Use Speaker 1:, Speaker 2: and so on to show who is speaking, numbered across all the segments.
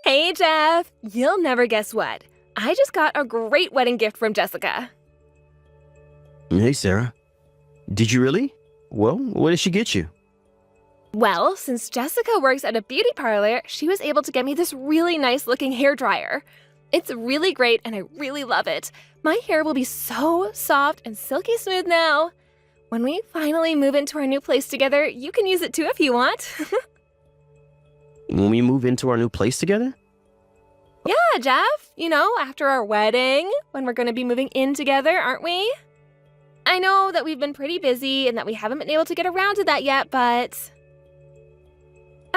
Speaker 1: Hey, Jeff! You'll never guess what. I just got a great wedding gift from Jessica.
Speaker 2: Hey, Sarah. Did you really? Well, what did she get you?
Speaker 1: Well, since Jessica works at a beauty parlor, she was able to get me this really nice-looking hairdryer. It's really great and I really love it. My hair will be so soft and silky smooth now. When we finally move into our new place together, you can use it too if you want.
Speaker 2: When we move into our new place together?
Speaker 1: Yeah, Jeff. You know, after our wedding, when we're going to be moving in together, aren't we? I know that we've been pretty busy and that we haven't been able to get around to that yet, but...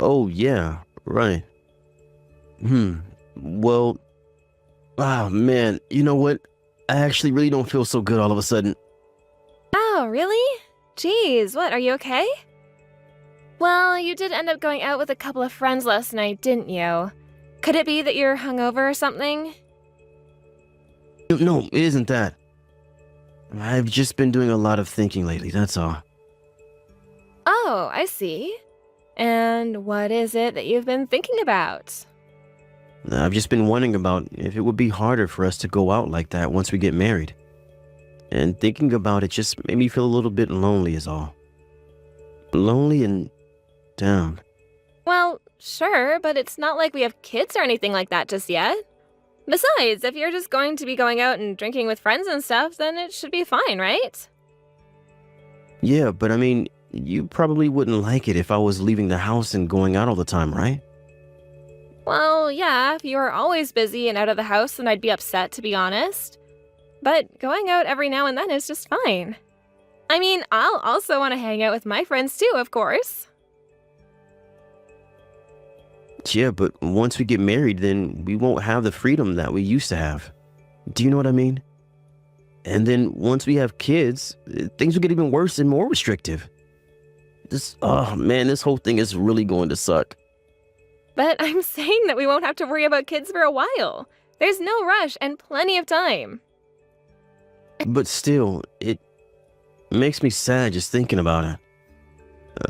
Speaker 2: Oh, yeah, right. Well, man, you know what? I actually really don't feel so good all of a sudden.
Speaker 1: Oh, really? Jeez, what, are you okay? Well, you did end up going out with a couple of friends last night, didn't you? Could it be that you're hungover or something?
Speaker 2: No, it isn't that. I've just been doing a lot of thinking lately, that's all.
Speaker 1: Oh, I see. And what is it that you've been thinking about?
Speaker 2: I've just been wondering about if it would be harder for us to go out like that once we get married. And thinking about it just made me feel a little bit lonely is all. Lonely and down.
Speaker 1: Well, sure, but it's not like we have kids or anything like that just yet. Besides, if you're just going to be going out and drinking with friends and stuff, then it should be fine, right?
Speaker 2: Yeah, but I mean, you probably wouldn't like it if I was leaving the house and going out all the time, right?
Speaker 1: Well, yeah, if you were always busy and out of the house, then I'd be upset, to be honest. But going out every now and then is just fine. I mean, I'll also want to hang out with my friends too, of course.
Speaker 2: Yeah, but once we get married, then we won't have the freedom that we used to have. Do you know what I mean? And then once we have kids, things will get even worse and more restrictive. Oh man, this whole thing is really going to suck.
Speaker 1: But I'm saying that we won't have to worry about kids for a while. There's no rush and plenty of time.
Speaker 2: But still, it makes me sad just thinking about it.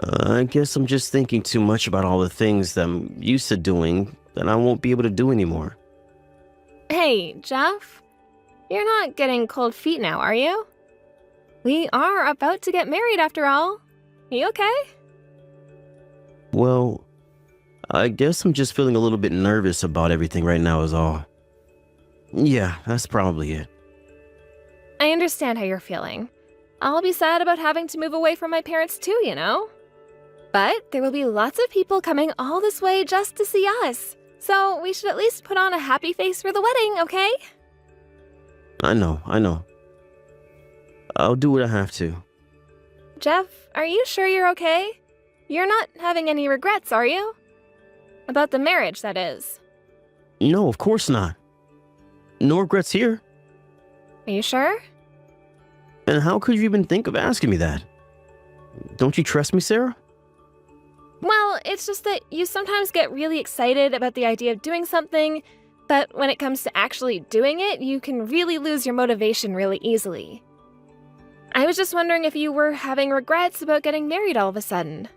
Speaker 2: I guess I'm just thinking too much about all the things that I'm used to doing that I won't be able to do anymore.
Speaker 1: Hey, Jeff, you're not getting cold feet now, are you? We are about to get married after all. You okay?
Speaker 2: Well, I guess I'm just feeling a little bit nervous about everything right now is all. Yeah, that's probably it.
Speaker 1: I understand how you're feeling. I'll be sad about having to move away from my parents too, you know? But there will be lots of people coming all this way just to see us. So we should at least put on a happy face for the wedding, okay?
Speaker 2: I know. I'll do what I have to.
Speaker 1: Jeff, are you sure you're okay? You're not having any regrets, are you? About the marriage, that is.
Speaker 2: No, of course not. No regrets here.
Speaker 1: Are you sure?
Speaker 2: And how could you even think of asking me that? Don't you trust me, Sarah?
Speaker 1: Well, it's just that you sometimes get really excited about the idea of doing something, but when it comes to actually doing it, you can really lose your motivation really easily. I was just wondering if you were having regrets about getting married all of a sudden.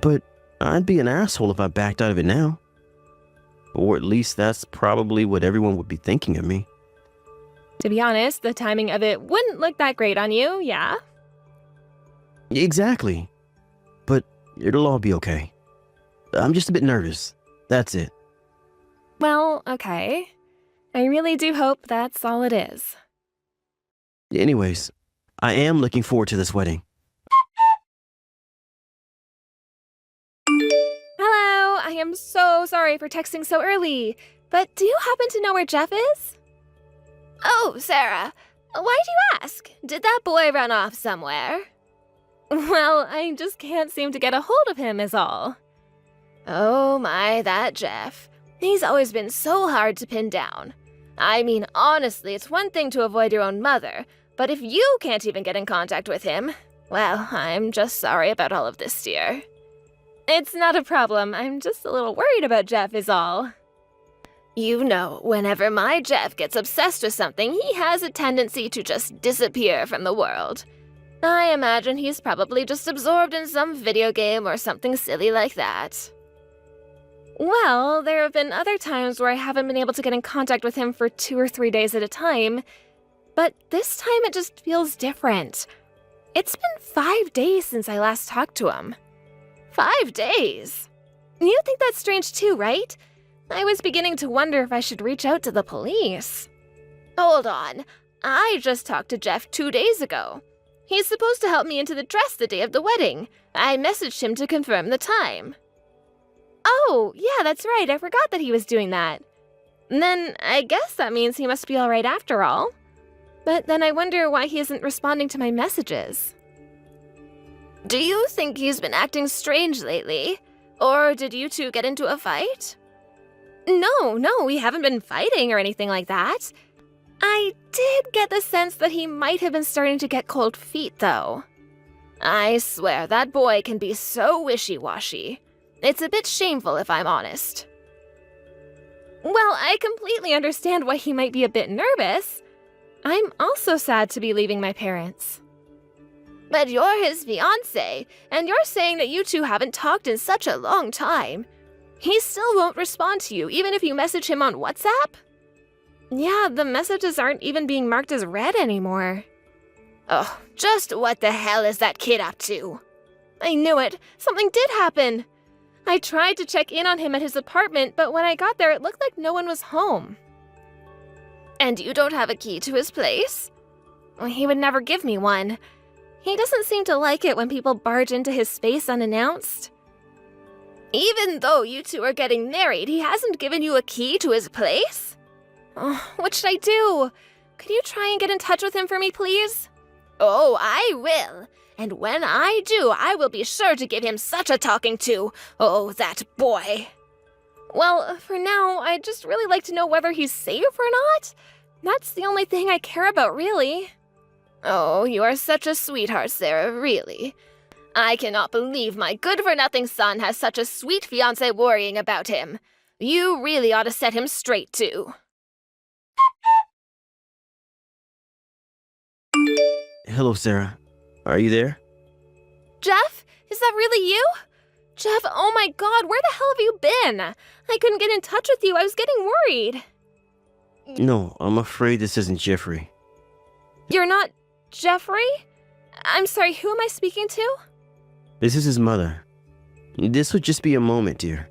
Speaker 2: But I'd be an asshole if I backed out of it now. Or at least that's probably what everyone would be thinking of me.
Speaker 1: To be honest, the timing of it wouldn't look that great on you, yeah?
Speaker 2: Exactly. But it'll all be okay. I'm just a bit nervous. That's it.
Speaker 1: Well, okay. I really do hope that's all it is.
Speaker 2: Anyways, I am looking forward to this wedding.
Speaker 1: Hello, I am so sorry for texting so early, but do you happen to know where Jeff is? Oh, Sarah, why'd you ask? Did that boy run off somewhere? Well, I just can't seem to get a hold of him is all. Oh my, that Jeff. He's always been so hard to pin down. I mean, honestly, it's one thing to avoid your own mother, but if you can't even get in contact with him, well, I'm just sorry about all of this, dear. It's not a problem. I'm just a little worried about Jeff is all. You know, whenever my Jeff gets obsessed with something, he has a tendency to just disappear from the world. I imagine he's probably just absorbed in some video game or something silly like that. Well, there have been other times where I haven't been able to get in contact with him for 2 or 3 days at a time, but this time it just feels different. It's been 5 days since I last talked to him. 5 days? You think that's strange too, right? I was beginning to wonder if I should reach out to the police. Hold on. I just talked to Jeff 2 days ago. He's supposed to help me into the dress the day of the wedding. I messaged him to confirm the time. Oh, yeah, that's right. I forgot that he was doing that. Then I guess that means he must be all right after all. But then I wonder why he isn't responding to my messages. Do you think he's been acting strange lately? Or did you two get into a fight? No, we haven't been fighting or anything like that. I did get the sense that he might have been starting to get cold feet, though. I swear, that boy can be so wishy-washy. It's a bit shameful, if I'm honest. Well, I completely understand why he might be a bit nervous. I'm also sad to be leaving my parents. But you're his fiance, and you're saying that you two haven't talked in such a long time. He still won't respond to you, even if you message him on WhatsApp? Yeah, the messages aren't even being marked as read anymore. Oh, just what the hell is that kid up to? I knew it. Something did happen. I tried to check in on him at his apartment, but when I got there, it looked like no one was home. And you don't have a key to his place? Well, he would never give me one. He doesn't seem to like it when people barge into his space unannounced. Even though you two are getting married, he hasn't given you a key to his place? Oh, what should I do? Could you try and get in touch with him for me, please? Oh, I will. And when I do, I will be sure to give him such a talking to. Oh, that boy. Well, for now, I'd just really like to know whether he's safe or not. That's the only thing I care about, really. Oh, you are such a sweetheart, Sarah, really. I cannot believe my good-for-nothing son has such a sweet fiancé worrying about him. You really ought to set him straight, too.
Speaker 2: Hello, Sarah. Are you there?
Speaker 1: Jeff? Is that really you? Jeff, oh my god, where the hell have you been? I couldn't get in touch with you. I was getting worried.
Speaker 2: No, I'm afraid this isn't Jeffrey.
Speaker 1: You're not Jeffrey? I'm sorry, who am I speaking to?
Speaker 2: This is his mother. This would just be a moment, dear.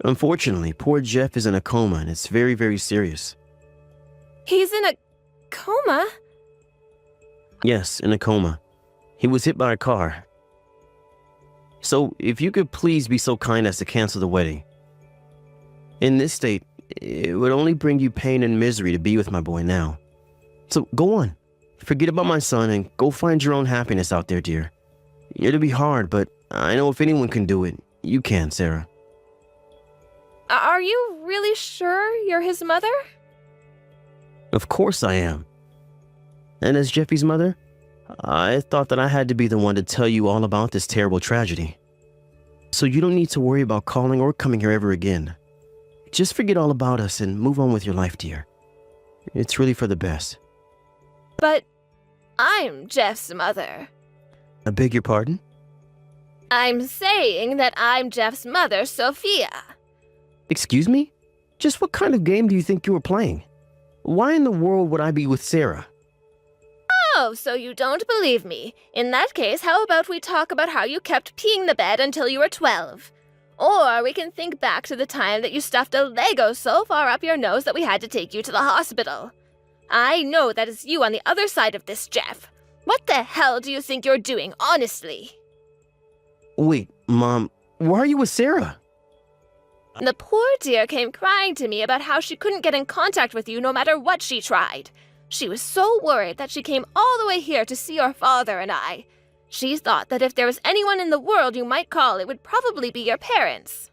Speaker 2: Unfortunately, poor Jeff is in a coma and it's very, very serious.
Speaker 1: He's in a coma?
Speaker 2: Yes, in a coma. He was hit by a car. So, if you could please be so kind as to cancel the wedding. In this state, it would only bring you pain and misery to be with my boy now. So, go on. Forget about my son and go find your own happiness out there, dear. It'll be hard, but I know if anyone can do it, you can, Sarah.
Speaker 1: Are you really sure you're his mother?
Speaker 2: Of course I am. And as Jeffy's mother, I thought that I had to be the one to tell you all about this terrible tragedy. So you don't need to worry about calling or coming here ever again. Just forget all about us and move on with your life, dear. It's really for the best.
Speaker 1: But I'm Jeff's mother.
Speaker 2: I beg your pardon?
Speaker 1: I'm saying that I'm Jeff's mother, Sophia.
Speaker 2: Excuse me? Just what kind of game do you think you were playing? Why in the world would I be with Sarah?
Speaker 1: Oh, so you don't believe me. In that case, how about we talk about how you kept peeing the bed until you were 12? Or we can think back to the time that you stuffed a Lego so far up your nose that we had to take you to the hospital. I know that is you on the other side of this, Jeff. What the hell do you think you're doing, honestly?
Speaker 2: Wait, Mom, why are you with Sarah?
Speaker 1: The poor dear came crying to me about how she couldn't get in contact with you no matter what she tried. She was so worried that she came all the way here to see your father and I. She thought that if there was anyone in the world you might call, it would probably be your parents.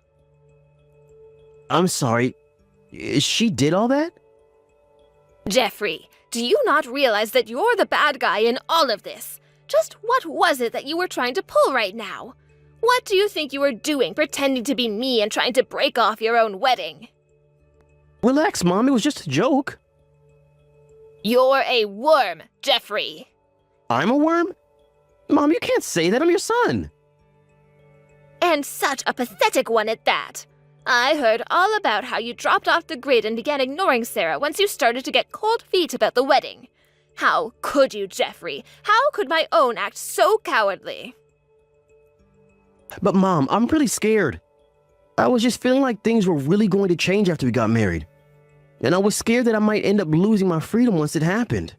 Speaker 2: I'm sorry. She did all that?
Speaker 1: Jeffrey, do you not realize that you're the bad guy in all of this? Just what was it that you were trying to pull right now? What do you think you were doing, pretending to be me and trying to break off your own wedding?
Speaker 2: Relax, Mom. It was just a joke.
Speaker 1: You're a worm, Jeffrey.
Speaker 2: I'm a worm? Mom, you can't say that. I'm your son.
Speaker 1: And such a pathetic one at that. I heard all about how you dropped off the grid and began ignoring Sarah once you started to get cold feet about the wedding. How could you, Jeffrey? How could my own act so cowardly?
Speaker 2: But Mom, I'm really scared. I was just feeling like things were really going to change after we got married. And I was scared that I might end up losing my freedom once it happened.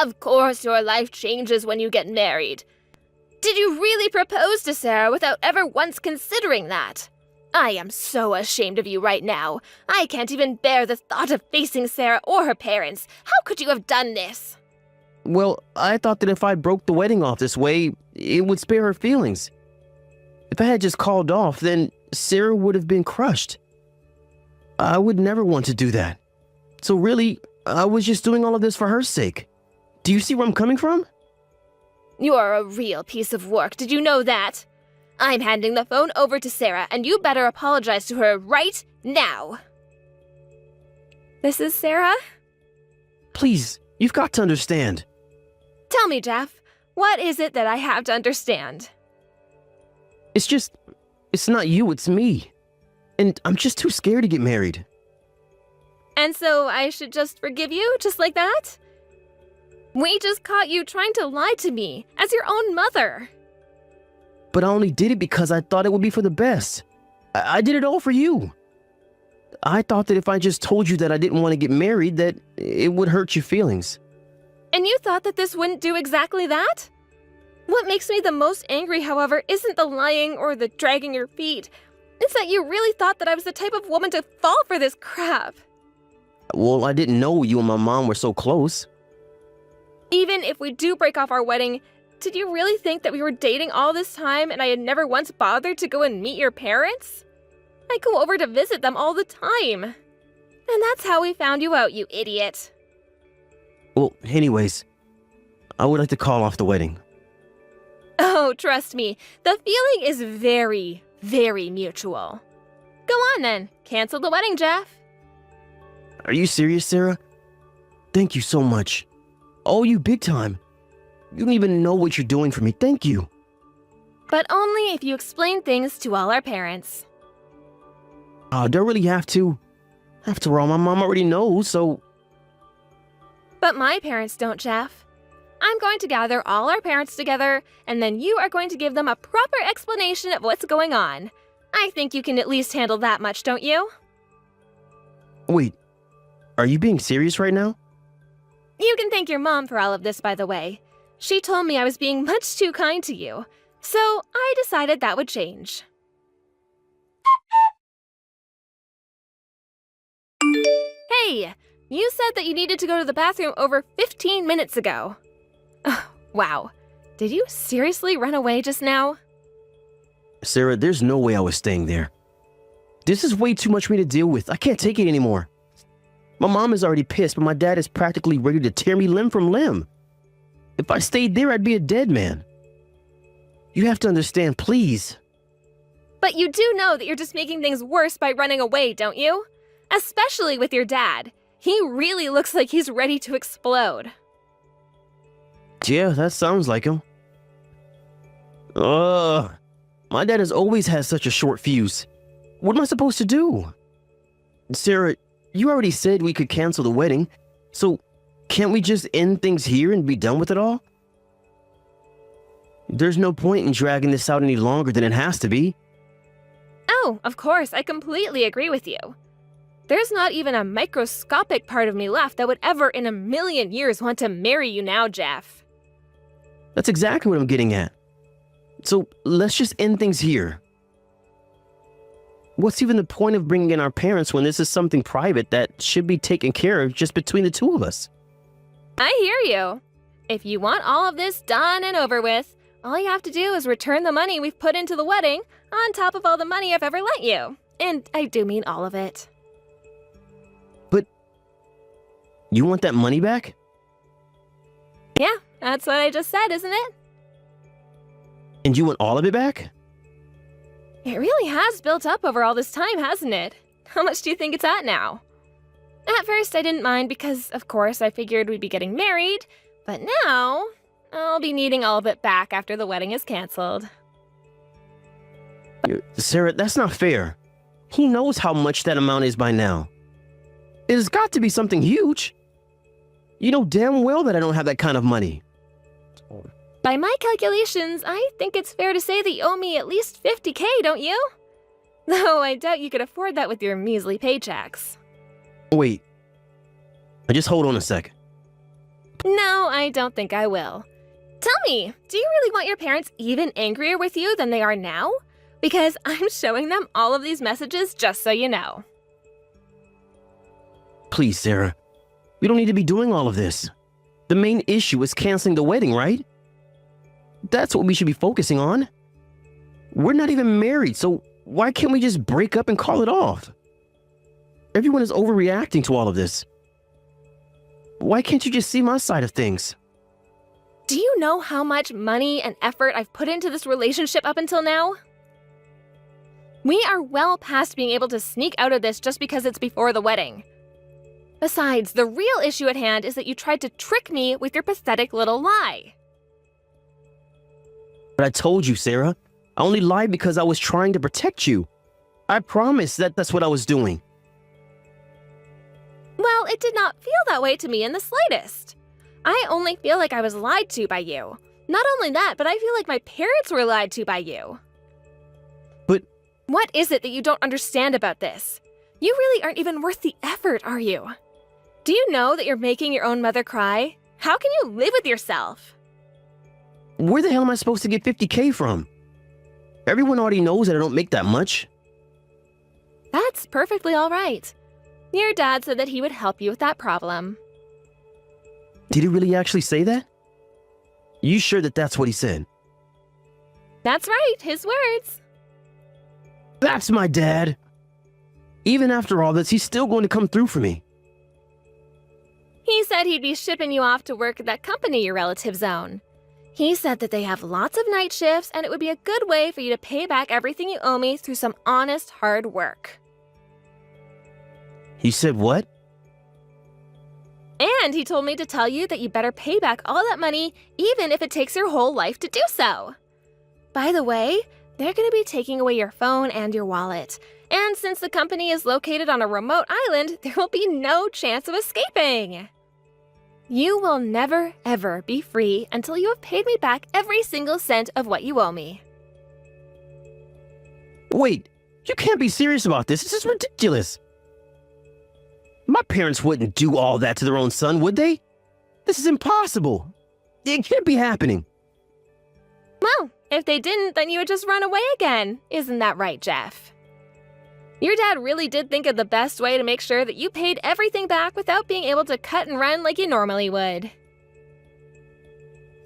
Speaker 1: Of course your life changes when you get married. Did you really propose to Sarah without ever once considering that? I am so ashamed of you right now. I can't even bear the thought of facing Sarah or her parents. How could you have done this?
Speaker 2: Well, I thought that if I broke the wedding off this way, it would spare her feelings. If I had just called off, then Sarah would have been crushed. I would never want to do that. So really, I was just doing all of this for her sake. Do you see where I'm coming from?
Speaker 1: You're a real piece of work. Did you know that? I'm handing the phone over to Sarah, and you better apologize to her right now. This is Sarah?
Speaker 2: Please, you've got to understand.
Speaker 1: Tell me, Jeff, what is it that I have to understand?
Speaker 2: It's not you, it's me. And I'm just too scared to get married.
Speaker 1: And so I should just forgive you, just like that? We just caught you trying to lie to me, as your own mother.
Speaker 2: But I only did it because I thought it would be for the best. I did it all for you. I thought that if I just told you that I didn't want to get married, that it would hurt your feelings.
Speaker 1: And you thought that this wouldn't do exactly that? What makes me the most angry, however, isn't the lying or the dragging your feet. It's that you really thought that I was the type of woman to fall for this crap.
Speaker 2: Well, I didn't know you and my mom were so close.
Speaker 1: Even if we do break off our wedding, did you really think that we were dating all this time and I had never once bothered to go and meet your parents? I go over to visit them all the time. And that's how we found you out, you idiot.
Speaker 2: Well, anyways, I would like to call off the wedding.
Speaker 1: Oh, trust me, the feeling is very, very mutual. Go on then, cancel the wedding, Jeff.
Speaker 2: Are you serious, Sarah? Thank you so much. Oh, you big time. You don't even know what you're doing for me. Thank you.
Speaker 1: But only if you explain things to all our parents.
Speaker 2: Do I really have to? After all, my mom already knows, so...
Speaker 1: But my parents don't, Jeff. I'm going to gather all our parents together, and then you are going to give them a proper explanation of what's going on. I think you can at least handle that much, don't you?
Speaker 2: Wait, are you being serious right now?
Speaker 1: You can thank your mom for all of this, by the way. She told me I was being much too kind to you, so I decided that would change. Hey, you said that you needed to go to the bathroom over 15 minutes ago. Oh, wow. Did you seriously run away just now?
Speaker 2: Sarah, there's no way I was staying there. This is way too much for me to deal with. I can't take it anymore. My mom is already pissed, but my dad is practically ready to tear me limb from limb. If I stayed there, I'd be a dead man. You have to understand, please.
Speaker 1: But you do know that you're just making things worse by running away, don't you? Especially with your dad. He really looks like he's ready to explode.
Speaker 2: Yeah, that sounds like him. My dad has always had such a short fuse. What am I supposed to do? Sarah, you already said we could cancel the wedding, so can't we just end things here and be done with it all? There's no point in dragging this out any longer than it has to be.
Speaker 1: Oh, of course, I completely agree with you. There's not even a microscopic part of me left that would ever in a million years want to marry you now, Jeff.
Speaker 2: That's exactly what I'm getting at. So let's just end things here. What's even the point of bringing in our parents when this is something private that should be taken care of just between the two of us?
Speaker 1: I hear you. If you want all of this done and over with, all you have to do is return the money we've put into the wedding on top of all the money I've ever lent you. And I do mean all of it.
Speaker 2: But you want that money back?
Speaker 1: Yeah, that's what I just said, isn't it?
Speaker 2: And you want all of it back?
Speaker 1: It really has built up over all this time, hasn't it? How much do you think it's at now? At first, I didn't mind because, of course, I figured we'd be getting married. But now, I'll be needing all of it back after the wedding is canceled.
Speaker 2: Sarah, that's not fair. He knows how much that amount is by now. It has got to be something huge. You know damn well that I don't have that kind of money.
Speaker 1: By my calculations, I think it's fair to say that you owe me at least 50K, don't you? Though I doubt you could afford that with your measly paychecks.
Speaker 2: Wait. Just hold on a sec.
Speaker 1: No, I don't think I will. Tell me, do you really want your parents even angrier with you than they are now? Because I'm showing them all of these messages just so you know.
Speaker 2: Please, Sarah. We don't need to be doing all of this. The main issue is canceling the wedding, right? That's what we should be focusing on. We're not even married, so why can't we just break up and call it off? Everyone is overreacting to all of this. Why can't you just see my side of things?
Speaker 1: Do you know how much money and effort I've put into this relationship up until now? We are well past being able to sneak out of this just because it's before the wedding. Besides, the real issue at hand is that you tried to trick me with your pathetic little lie.
Speaker 2: But I told you, Sarah. I only lied because I was trying to protect you. I promise that that's what I was doing.
Speaker 1: Well, it did not feel that way to me in the slightest. I only feel like I was lied to by you. Not only that, but I feel like my parents were lied to by you.
Speaker 2: But
Speaker 1: what is it that you don't understand about this? You really aren't even worth the effort, are you? Do you know that you're making your own mother cry? How can you live with yourself?
Speaker 2: where the hell am I supposed to get 50K from? Everyone already knows that I don't make that much.
Speaker 1: That's perfectly all right. Your dad said that he would help you with that problem.
Speaker 2: Did he really actually say that? You sure that that's what he said?
Speaker 1: That's right, his words.
Speaker 2: That's my dad. Even after all this, he's still going to come through for me.
Speaker 1: He said he'd be shipping you off to work at that company your relatives own. He said that they have lots of night shifts and it would be a good way for you to pay back everything you owe me through some honest, hard work.
Speaker 2: He said what?
Speaker 1: And he told me to tell you that you better pay back all that money even if it takes your whole life to do so. By the way, they're going to be taking away your phone and your wallet. And since the company is located on a remote island, there will be no chance of escaping. You will never, ever be free until you have paid me back every single cent of what you owe me.
Speaker 2: Wait, you can't be serious about this. This is ridiculous. My parents wouldn't do all that to their own son, would they? This is impossible. It can't be happening.
Speaker 1: Well, if they didn't, then you would just run away again. Isn't that right, Jeff? Your dad really did think of the best way to make sure that you paid everything back without being able to cut and run like you normally would.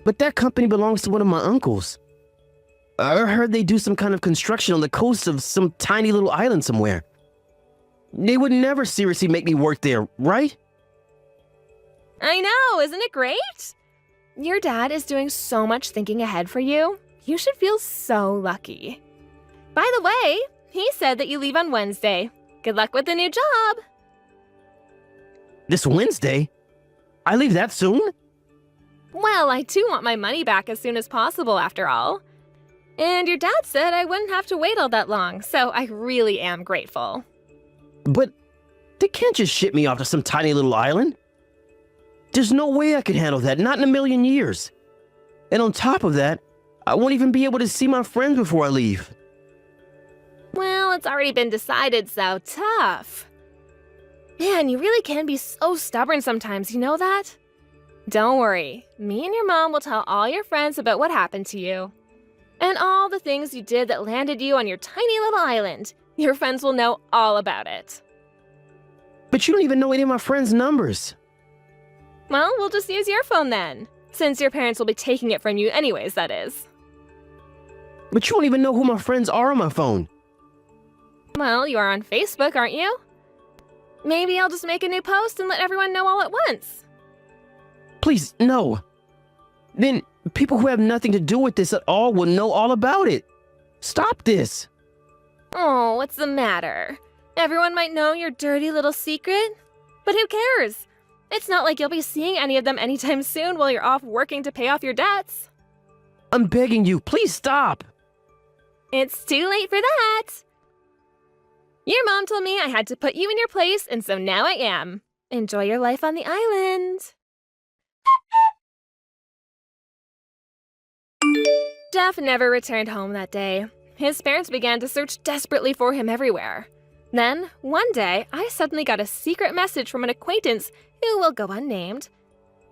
Speaker 2: But that company belongs to one of my uncles. I heard they do some kind of construction on the coast of some tiny little island somewhere. They would never seriously make me work there, right?
Speaker 1: I know, isn't it great? Your dad is doing so much thinking ahead for you. You should feel so lucky. By the way, he said that you leave on Wednesday. Good luck with the new job.
Speaker 2: This Wednesday? I leave that soon?
Speaker 1: Well, I do want my money back as soon as possible, after all. And your dad said I wouldn't have to wait all that long, so I really am grateful.
Speaker 2: But they can't just ship me off to some tiny little island. There's no way I could handle that, not in a million years. And on top of that, I won't even be able to see my friends before I leave.
Speaker 1: Well, it's already been decided, so tough. Man, you really can be so stubborn sometimes, you know that? Don't worry, me and your mom will tell all your friends about what happened to you. And all the things you did that landed you on your tiny little island. Your friends will know all about it.
Speaker 2: But you don't even know any of my friends' numbers.
Speaker 1: Well, we'll just use your phone then, since your parents will be taking it from you anyways, that is.
Speaker 2: But you don't even know who my friends are on my phone.
Speaker 1: Well, you are on Facebook, aren't you? Maybe I'll just make a new post and let everyone know all at once.
Speaker 2: Please, no. Then people who have nothing to do with this at all will know all about it. Stop this.
Speaker 1: Oh, what's the matter? Everyone might know your dirty little secret. But who cares? It's not like you'll be seeing any of them anytime soon while you're off working to pay off your debts.
Speaker 2: I'm begging you, please stop.
Speaker 1: It's too late for that. Your mom told me I had to put you in your place, and so now I am. Enjoy your life on the island. Jeff never returned home that day. His parents began to search desperately for him everywhere. Then, one day, I suddenly got a secret message from an acquaintance who will go unnamed.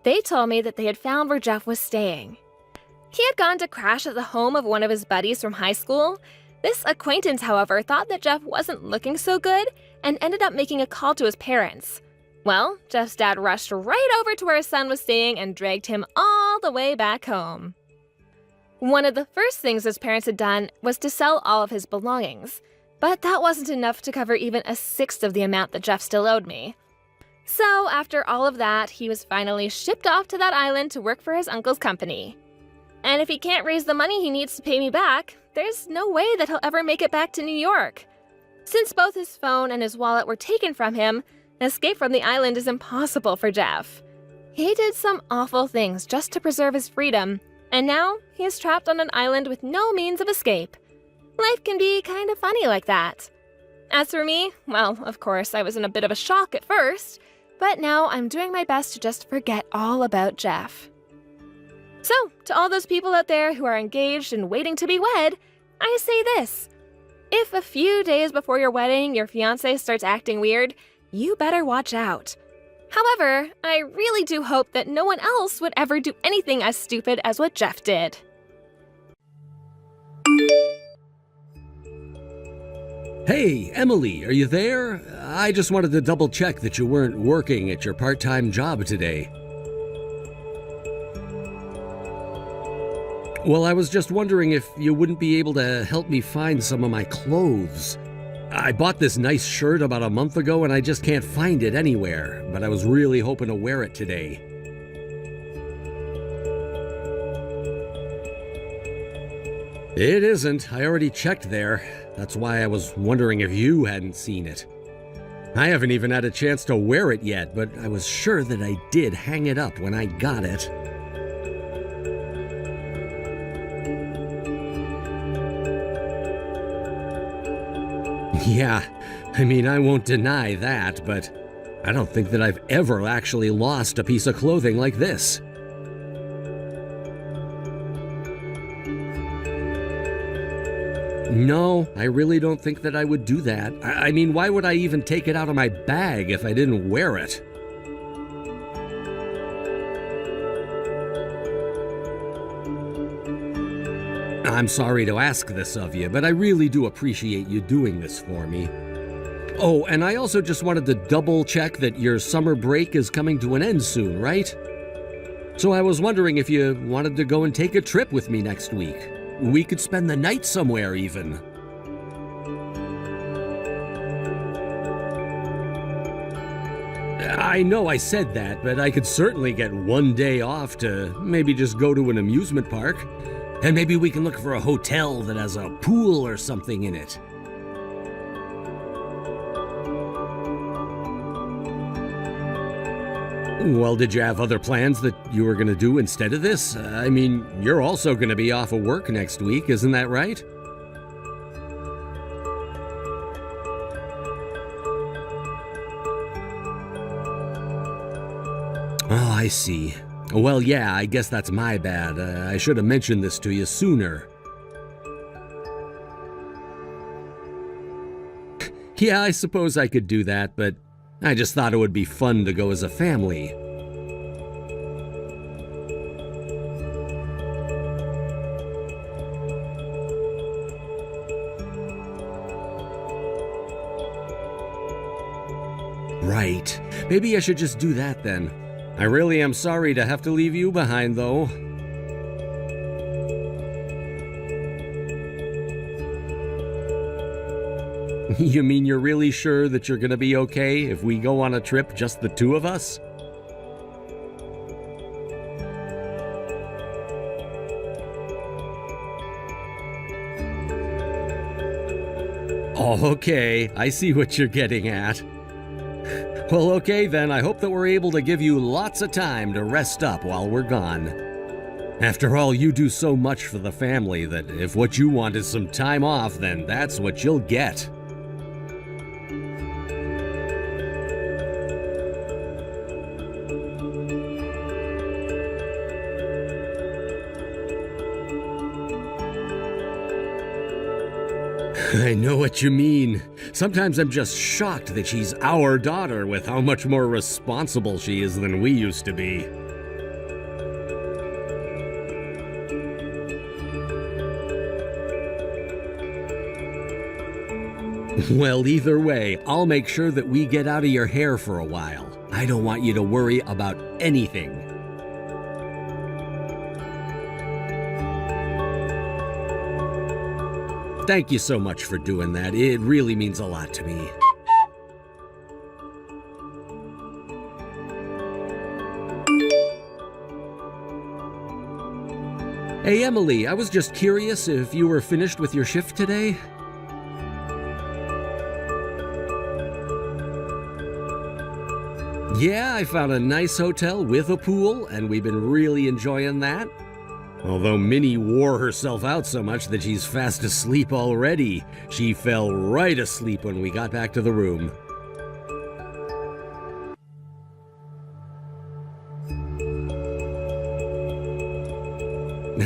Speaker 1: They told me that they had found where Jeff was staying. He had gone to crash at the home of one of his buddies from high school. This acquaintance, however, thought that Jeff wasn't looking so good and ended up making a call to his parents. Well, Jeff's dad rushed right over to where his son was staying and dragged him all the way back home. One of the first things his parents had done was to sell all of his belongings, but that wasn't enough to cover even a sixth of the amount that Jeff still owed me. So, after all of that, he was finally shipped off to that island to work for his uncle's company. And if he can't raise the money he needs to pay me back, there's no way that he'll ever make it back to New York. Since both his phone and his wallet were taken from him, escape from the island is impossible for Jeff. He did some awful things just to preserve his freedom, and now he is trapped on an island with no means of escape. Life can be kind of funny like that. As for me, well, of course, I was in a bit of a shock at first, but now I'm doing my best to just forget all about Jeff. So, to all those people out there who are engaged and waiting to be wed, I say this. If a few days before your wedding your fiance starts acting weird, you better watch out. However, I really do hope that no one else would ever do anything as stupid as what Jeff did.
Speaker 3: Hey, Emily, are you there? I just wanted to double check that you weren't working at your part-time job today. Well, I was just wondering if you wouldn't be able to help me find some of my clothes. I bought this nice shirt about a month ago and I just can't find it anywhere, but I was really hoping to wear it today. It isn't. I already checked there. That's why I was wondering if you hadn't seen it. I haven't even had a chance to wear it yet, but I was sure that I did hang it up when I got it. Yeah, I mean, I won't deny that, but I don't think that I've ever actually lost a piece of clothing like this. No, I really don't think that I would do that. I mean, why would I even take it out of my bag if I didn't wear it? I'm sorry to ask this of you, but I really do appreciate you doing this for me. Oh, and I also just wanted to double check that your summer break is coming to an end soon, right? So I was wondering if you wanted to go and take a trip with me next week. We could spend the night somewhere even. I know I said that, but I could certainly get one day off to maybe just go to an amusement park. And maybe we can look for a hotel that has a pool or something in it. Well, did you have other plans that you were going to do instead of this? I mean, you're also going to be off of work next week, isn't that right? Oh, I see. Well, yeah, I guess that's my bad. I should have mentioned this to you sooner. Yeah, I suppose I could do that, but I just thought it would be fun to go as a family. Right. Maybe I should just do that then. I really am sorry to have to leave you behind, though. You mean you're really sure that you're gonna be okay if we go on a trip, just the two of us? Oh, okay. I see what you're getting at. Well, okay then, I hope that we're able to give you lots of time to rest up while we're gone. After all, you do so much for the family that if what you want is some time off, then that's what you'll get. I know what you mean. Sometimes I'm just shocked that she's our daughter with how much more responsible she is than we used to be. Well, either way, I'll make sure that we get out of your hair for a while. I don't want you to worry about anything. Thank you so much for doing that. It really means a lot to me. Hey, Emily, I was just curious if you were finished with your shift today? Yeah, I found a nice hotel with a pool, and we've been really enjoying that. Although Minnie wore herself out so much that she's fast asleep already. She fell right asleep when we got back to the room.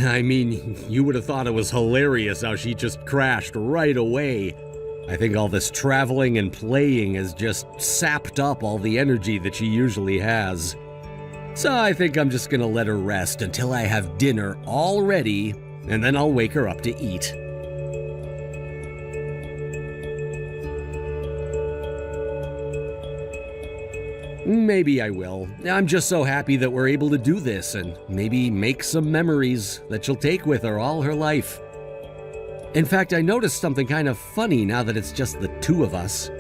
Speaker 3: I mean, you would have thought it was hilarious how she just crashed right away. I think all this traveling and playing has just sapped up all the energy that she usually has. So I think I'm just gonna let her rest until I have dinner all ready, and then I'll wake her up to eat. Maybe I will. I'm just so happy that we're able to do this and maybe make some memories that she'll take with her all her life. In fact, I noticed something kind of funny now that it's just the two of us.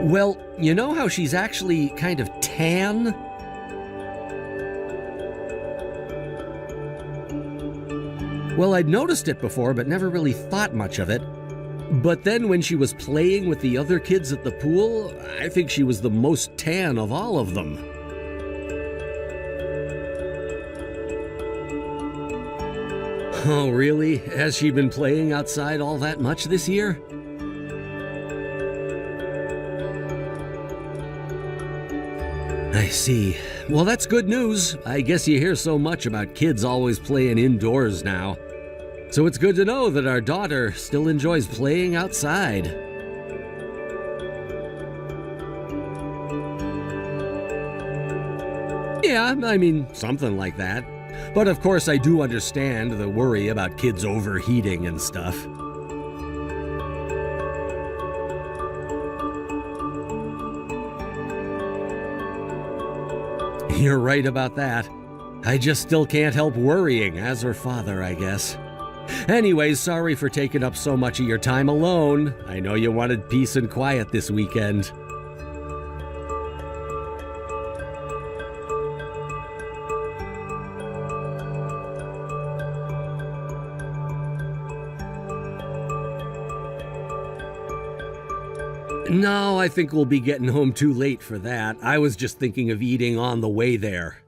Speaker 3: Well, you know how she's actually kind of tan? Well, I'd noticed it before, but never really thought much of it. But then when she was playing with the other kids at the pool, I think she was the most tan of all of them. Oh, really? Has she been playing outside all that much this year? I see. Well, that's good news. I guess you hear so much about kids always playing indoors now. So it's good to know that our daughter still enjoys playing outside. Yeah, I mean, something like that. But of course, I do understand the worry about kids overheating and stuff. You're right about that. I just still can't help worrying as her father, I guess. Anyways, sorry for taking up so much of your time alone. I know you wanted peace and quiet this weekend. No, I think we'll be getting home too late for that. I was just thinking of eating on the way there.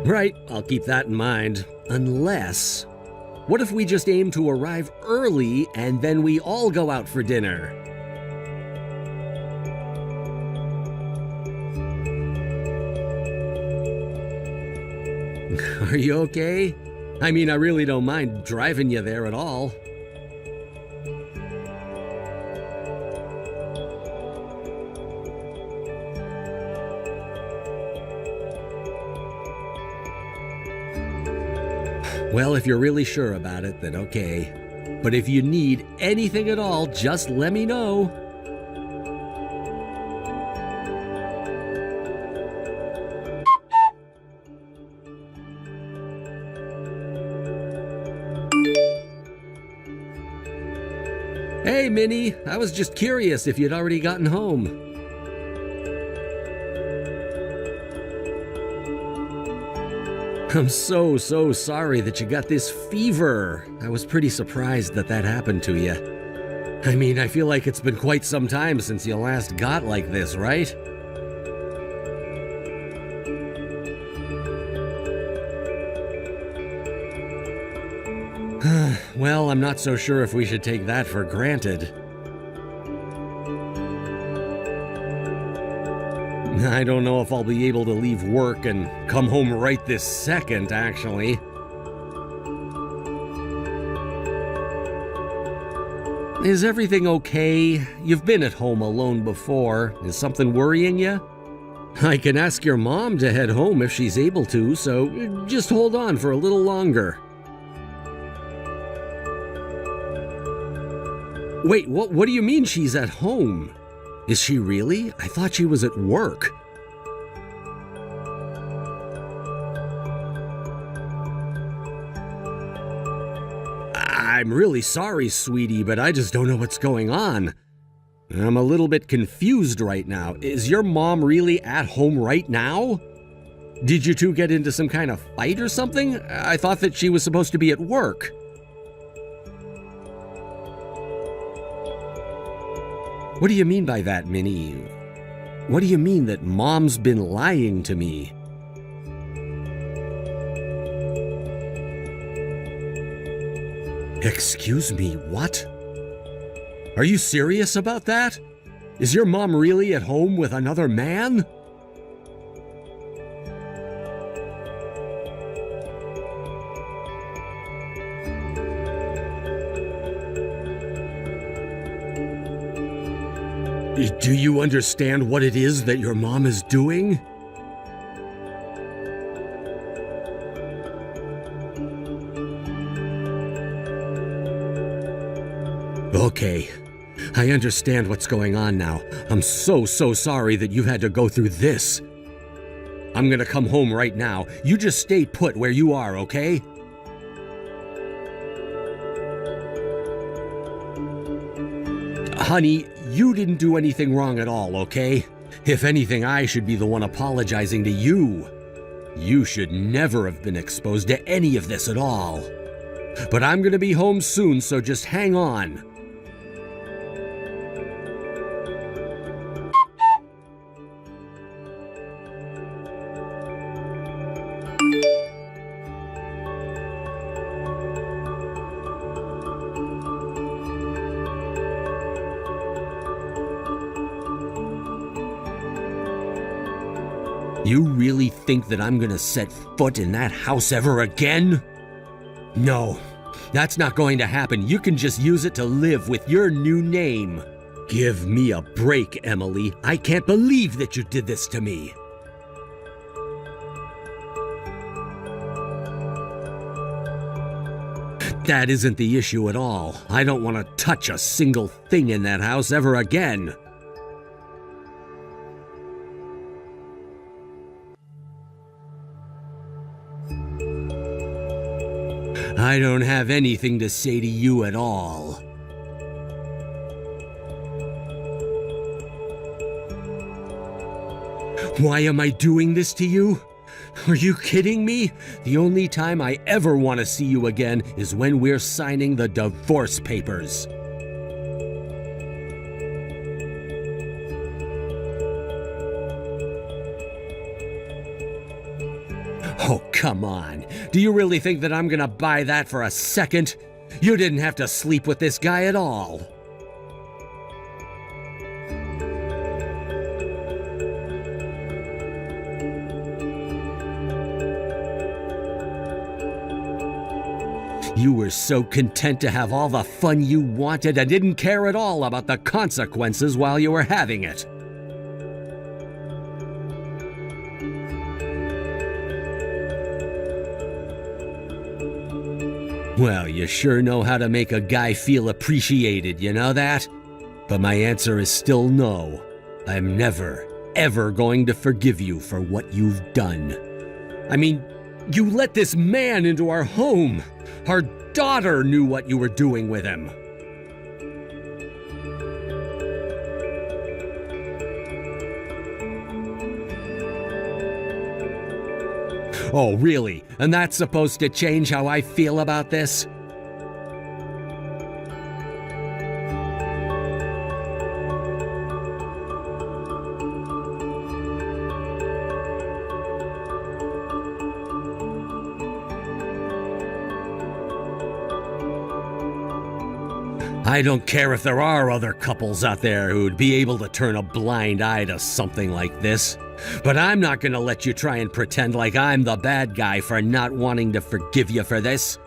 Speaker 3: Right, I'll keep that in mind. Unless, what if we just aim to arrive early and then we all go out for dinner? Are you okay? I mean, I really don't mind driving you there at all. Well, if you're really sure about it, then okay. But if you need anything at all, just let me know. Hey, Minnie, I was just curious if you'd already gotten home. I'm so sorry that you got this fever. I was pretty surprised that happened to you. I mean, I feel like it's been quite some time since you last got like this, right? Well, I'm not so sure if we should take that for granted. I don't know if I'll be able to leave work and come home right this second, actually. Is everything okay? You've been at home alone before. Is something worrying you? I can ask your mom to head home if she's able to, so just hold on for a little longer. Wait, what do you mean she's at home? Is she really? I thought she was at work. I'm really sorry, sweetie, but I just don't know what's going on. I'm a little bit confused right now. Is your mom really at home right now? Did you two get into some kind of fight or something? I thought that she was supposed to be at work. What do you mean by that, Minnie? What do you mean that Mom's been lying to me? Excuse me, what? Are you serious about that? Is your mom really at home with another man? Do you understand what it is that your mom is doing? Okay, I understand what's going on now. I'm so sorry that you've had to go through this. I'm gonna come home right now. You just stay put where you are, okay? Honey, you didn't do anything wrong at all, okay? If anything, I should be the one apologizing to you. You should never have been exposed to any of this at all. But I'm gonna be home soon, so just hang on. You really think that I'm gonna set foot in that house ever again? No, that's not going to happen. You can just use it to live with your new name. Give me a break, Emily. I can't believe that you did this to me. That isn't the issue at all. I don't want to touch a single thing in that house ever again. I don't have anything to say to you at all. Why am I doing this to you? Are you kidding me? The only time I ever want to see you again is when we're signing the divorce papers. Oh, come on. Do you really think that I'm gonna buy that for a second? You didn't have to sleep with this guy at all. You were so content to have all the fun you wanted and didn't care at all about the consequences while you were having it. Well, you sure know how to make a guy feel appreciated, you know that? But my answer is still no. I'm never, ever going to forgive you for what you've done. I mean, you let this man into our home. Our daughter knew what you were doing with him. Oh, really? And that's supposed to change how I feel about this? I don't care if there are other couples out there who'd be able to turn a blind eye to something like this. But I'm not gonna let you try and pretend like I'm the bad guy for not wanting to forgive you for this.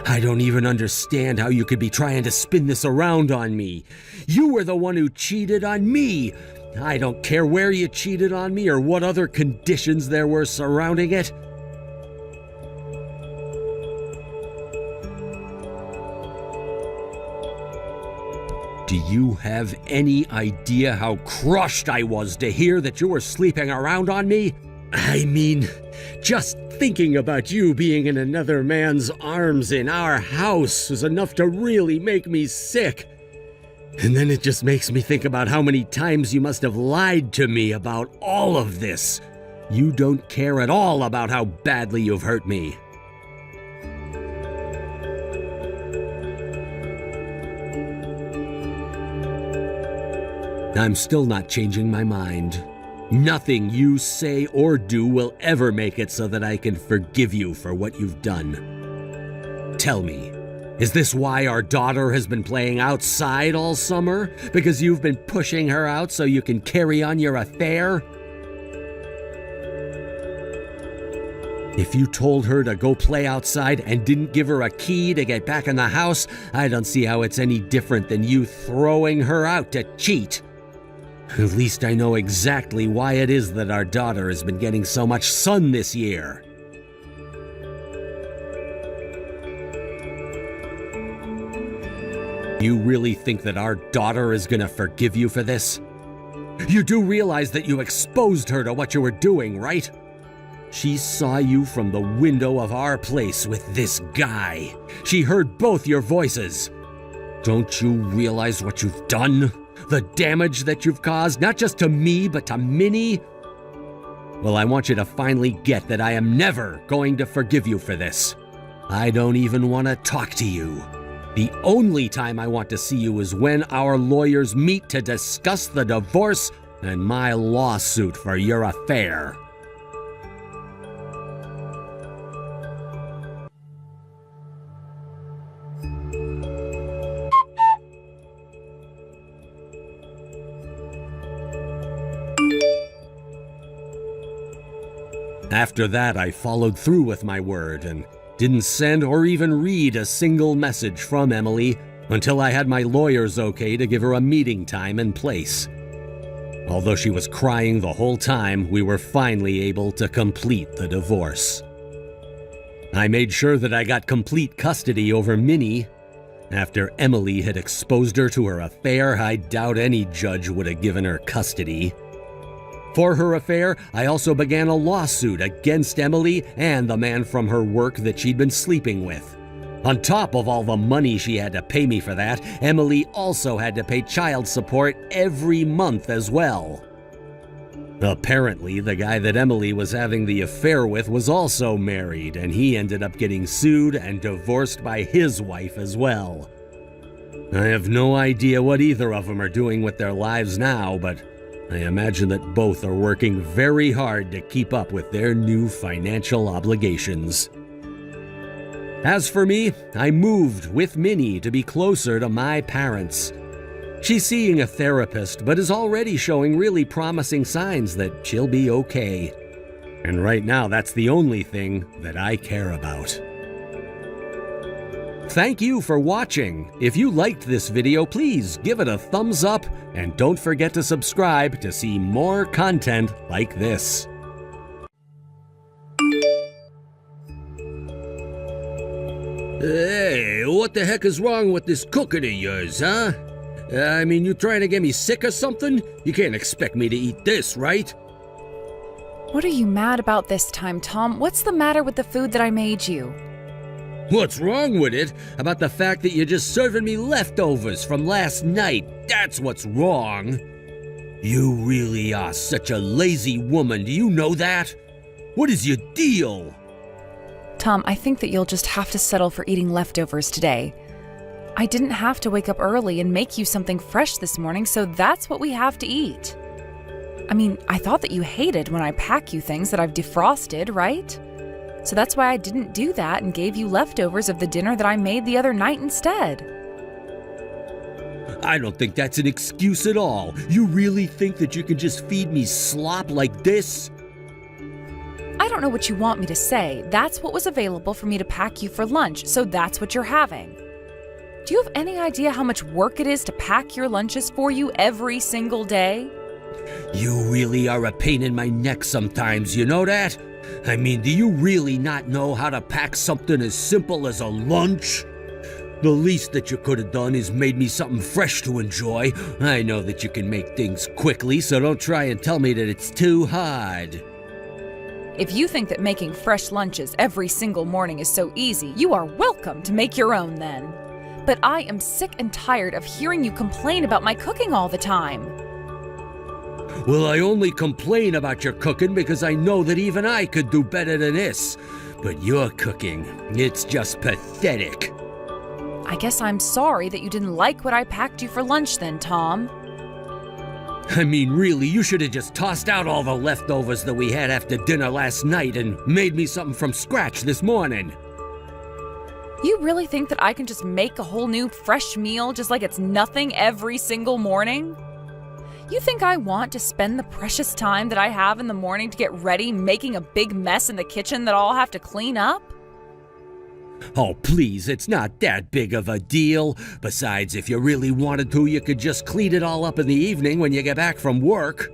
Speaker 3: I don't even understand how you could be trying to spin this around on me. You were the one who cheated on me. I don't care where you cheated on me or what other conditions there were surrounding it. Do you have any idea how crushed I was to hear that you were sleeping around on me? I mean, just thinking about you being in another man's arms in our house is enough to really make me sick. And then it just makes me think about how many times you must have lied to me about all of this. You don't care at all about how badly you've hurt me. I'm still not changing my mind. Nothing you say or do will ever make it so that I can forgive you for what you've done. Tell me, is this why our daughter has been playing outside all summer? Because you've been pushing her out so you can carry on your affair? If you told her to go play outside and didn't give her a key to get back in the house, I don't see how it's any different than you throwing her out to cheat. At least I know exactly why it is that our daughter has been getting so much sun this year. You really think that our daughter is gonna forgive you for this? You do realize that you exposed her to what you were doing, right? She saw you from the window of our place with this guy. She heard both your voices. Don't you realize what you've done? The damage that you've caused, not just to me, but to Minnie? Well, I want you to finally get that I am never going to forgive you for this. I don't even want to talk to you. The only time I want to see you is when our lawyers meet to discuss the divorce and my lawsuit for your affair. After that, I followed through with my word and didn't send or even read a single message from Emily until I had my lawyers okay to give her a meeting time and place. Although she was crying the whole time, we were finally able to complete the divorce. I made sure that I got complete custody over Minnie. After Emily had exposed her to her affair, I doubt any judge would have given her custody. For her affair, I also began a lawsuit against Emily and the man from her work that she'd been sleeping with. On top of all the money she had to pay me for that, Emily also had to pay child support every month as well. Apparently, the guy that Emily was having the affair with was also married, and he ended up getting sued and divorced by his wife as well. I have no idea what either of them are doing with their lives now, but I imagine that both are working very hard to keep up with their new financial obligations. As for me, I moved with Minnie to be closer to my parents. She's seeing a therapist, but is already showing really promising signs that she'll be okay. And right now, that's the only thing that I care about. Thank you for watching. If you liked this video, please give it a thumbs up and don't forget to subscribe to see more content like this. Hey, what the heck is wrong with this cooking of yours, huh? I mean, you trying to get me sick or something? You can't expect me to eat this, right?
Speaker 4: What are you mad about this time, Tom? What's the matter with the food that I made you?
Speaker 3: What's wrong with it? About the fact that you're just serving me leftovers from last night. That's what's wrong. You really are such a lazy woman. Do you know that? What is your deal?
Speaker 4: Tom, I think that you'll just have to settle for eating leftovers today. I didn't have to wake up early and make you something fresh this morning, so that's what we have to eat. I mean, I thought that you hated when I pack you things that I've defrosted, right? So that's why I didn't do that and gave you leftovers of the dinner that I made the other night instead.
Speaker 3: I don't think that's an excuse at all. You really think that you can just feed me slop like this?
Speaker 4: I don't know what you want me to say. That's what was available for me to pack you for lunch, so that's what you're having. Do you have any idea how much work it is to pack your lunches for you every single day?
Speaker 3: You really are a pain in my neck sometimes, you know that? I mean, do you really not know how to pack something as simple as a lunch? The least that you could have done is made me something fresh to enjoy. I know that you can make things quickly, so don't try and tell me that it's too hard.
Speaker 4: If you think that making fresh lunches every single morning is so easy, you are welcome to make your own then. But I am sick and tired of hearing you complain about my cooking all the time.
Speaker 3: Well, I only complain about your cooking because I know that even I could do better than this. But your cooking, it's just pathetic.
Speaker 4: I guess I'm sorry that you didn't like what I packed you for lunch then, Tom.
Speaker 3: I mean, really, you should have just tossed out all the leftovers that we had after dinner last night and made me something from scratch this morning.
Speaker 4: You really think that I can just make a whole new fresh meal just like it's nothing every single morning? You think I want to spend the precious time that I have in the morning to get ready making a big mess in the kitchen that I'll have to clean up?
Speaker 3: Oh, please, it's not that big of a deal. Besides, if you really wanted to, you could just clean it all up in the evening when you get back from work.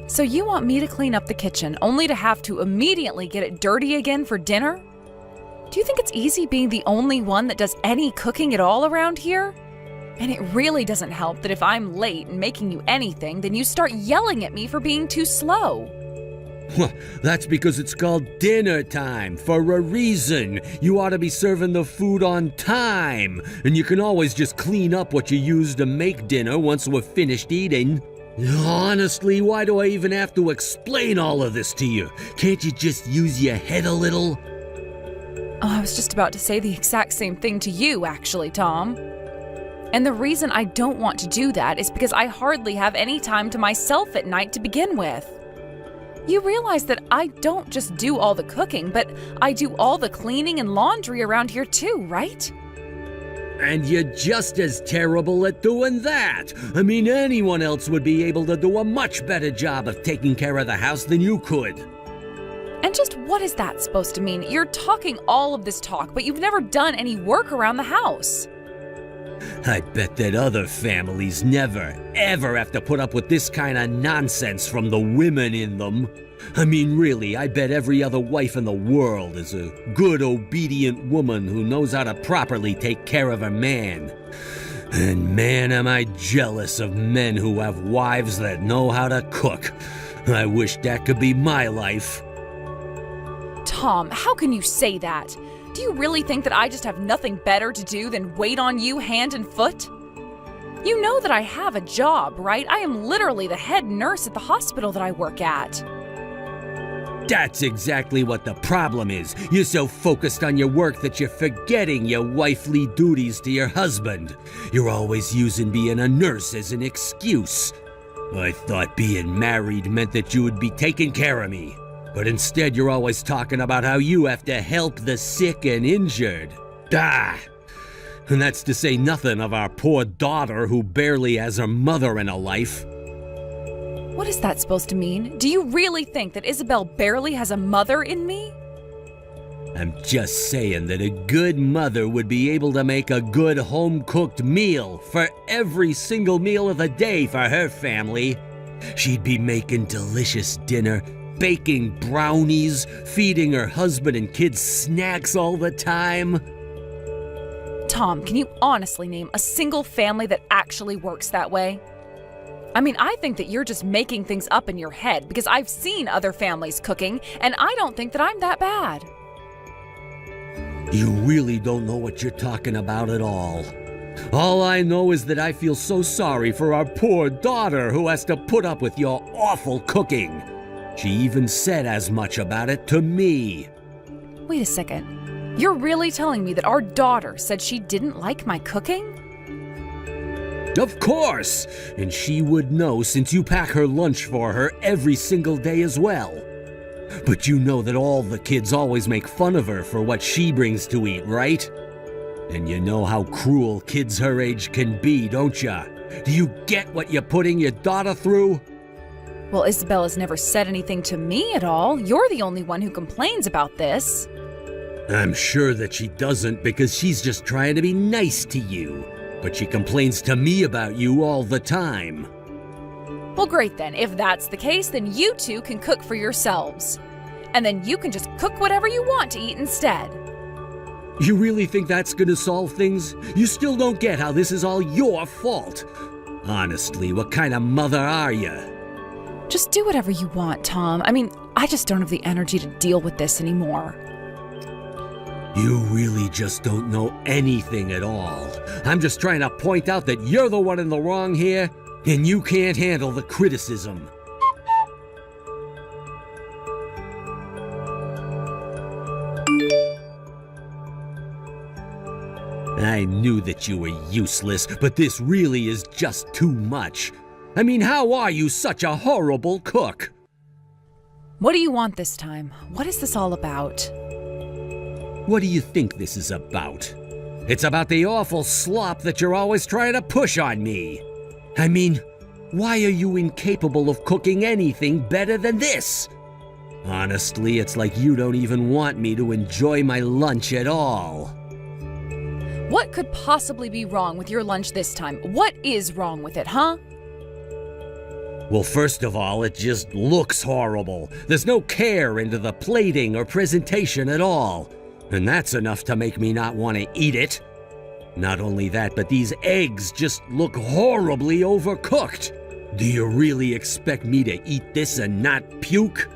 Speaker 4: So you want me to clean up the kitchen only to have to immediately get it dirty again for dinner? Do you think it's easy being the only one that does any cooking at all around here? And it really doesn't help that if I'm late in making you anything, then you start yelling at me for being too slow.
Speaker 3: That's because it's called dinner time, for a reason. You ought to be serving the food on time, and you can always just clean up what you used to make dinner once we're finished eating. Honestly, why do I even have to explain all of this to you? Can't you just use your head a little?
Speaker 4: Oh, I was just about to say the exact same thing to you, actually, Tom. And the reason I don't want to do that is because I hardly have any time to myself at night to begin with. You realize that I don't just do all the cooking, but I do all the cleaning and laundry around here too, right?
Speaker 3: And you're just as terrible at doing that. I mean, anyone else would be able to do a much better job of taking care of the house than you could.
Speaker 4: And just what is that supposed to mean? You're talking all of this talk, but you've never done any work around the house.
Speaker 3: I bet that other families never, ever have to put up with this kind of nonsense from the women in them. I mean, really, I bet every other wife in the world is a good, obedient woman who knows how to properly take care of her man. And man, am I jealous of men who have wives that know how to cook. I wish that could be my life.
Speaker 4: Tom, how can you say that? Do you really think that I just have nothing better to do than wait on you hand and foot? You know that I have a job, right? I am literally the head nurse at the hospital that I work at.
Speaker 3: That's exactly what the problem is. You're so focused on your work that you're forgetting your wifely duties to your husband. You're always using being a nurse as an excuse. I thought being married meant that you would be taking care of me. But instead, you're always talking about how you have to help the sick and injured. And that's to say nothing of our poor daughter who barely has her mother in her life.
Speaker 4: What is that supposed to mean? Do you really think that Isabel barely has a mother in me?
Speaker 3: I'm just saying that a good mother would be able to make a good home-cooked meal for every single meal of the day for her family. She'd be making delicious dinner, baking brownies, feeding her husband and kids snacks all the time.
Speaker 4: Tom, can you honestly name a single family that actually works that way? I mean, I think that you're just making things up in your head because I've seen other families cooking, and I don't think that I'm that bad.
Speaker 3: You really don't know what you're talking about at all. All I know is that I feel so sorry for our poor daughter who has to put up with your awful cooking. She even said as much about it to me.
Speaker 4: Wait a second. You're really telling me that our daughter said she didn't like my cooking?
Speaker 3: Of course! And she would know since you pack her lunch for her every single day as well. But you know that all the kids always make fun of her for what she brings to eat, right? And you know how cruel kids her age can be, don't ya? Do you get what you're putting your daughter through?
Speaker 4: Well, Isabel has never said anything to me at all. You're the only one who complains about this.
Speaker 3: I'm sure that she doesn't because she's just trying to be nice to you. But she complains to me about you all the time.
Speaker 4: Well, great then. If that's the case, then you two can cook for yourselves. And then you can just cook whatever you want to eat instead.
Speaker 3: You really think that's gonna solve things? You still don't get how this is all your fault. Honestly, what kind of mother are you?
Speaker 4: Just do whatever you want, Tom. I mean, I just don't have the energy to deal with this anymore.
Speaker 3: You really just don't know anything at all. I'm just trying to point out that you're the one in the wrong here, and you can't handle the criticism. I knew that you were useless, but this really is just too much. I mean, how are you such a horrible cook?
Speaker 4: What do you want this time? What is this all about?
Speaker 3: What do you think this is about? It's about the awful slop that you're always trying to push on me. I mean, why are you incapable of cooking anything better than this? Honestly, it's like you don't even want me to enjoy my lunch at all.
Speaker 4: What could possibly be wrong with your lunch this time? What is wrong with it, huh?
Speaker 3: Well, first of all, it just looks horrible. There's no care into the plating or presentation at all. And that's enough to make me not want to eat it. Not only that, but these eggs just look horribly overcooked. Do you really expect me to eat this and not puke?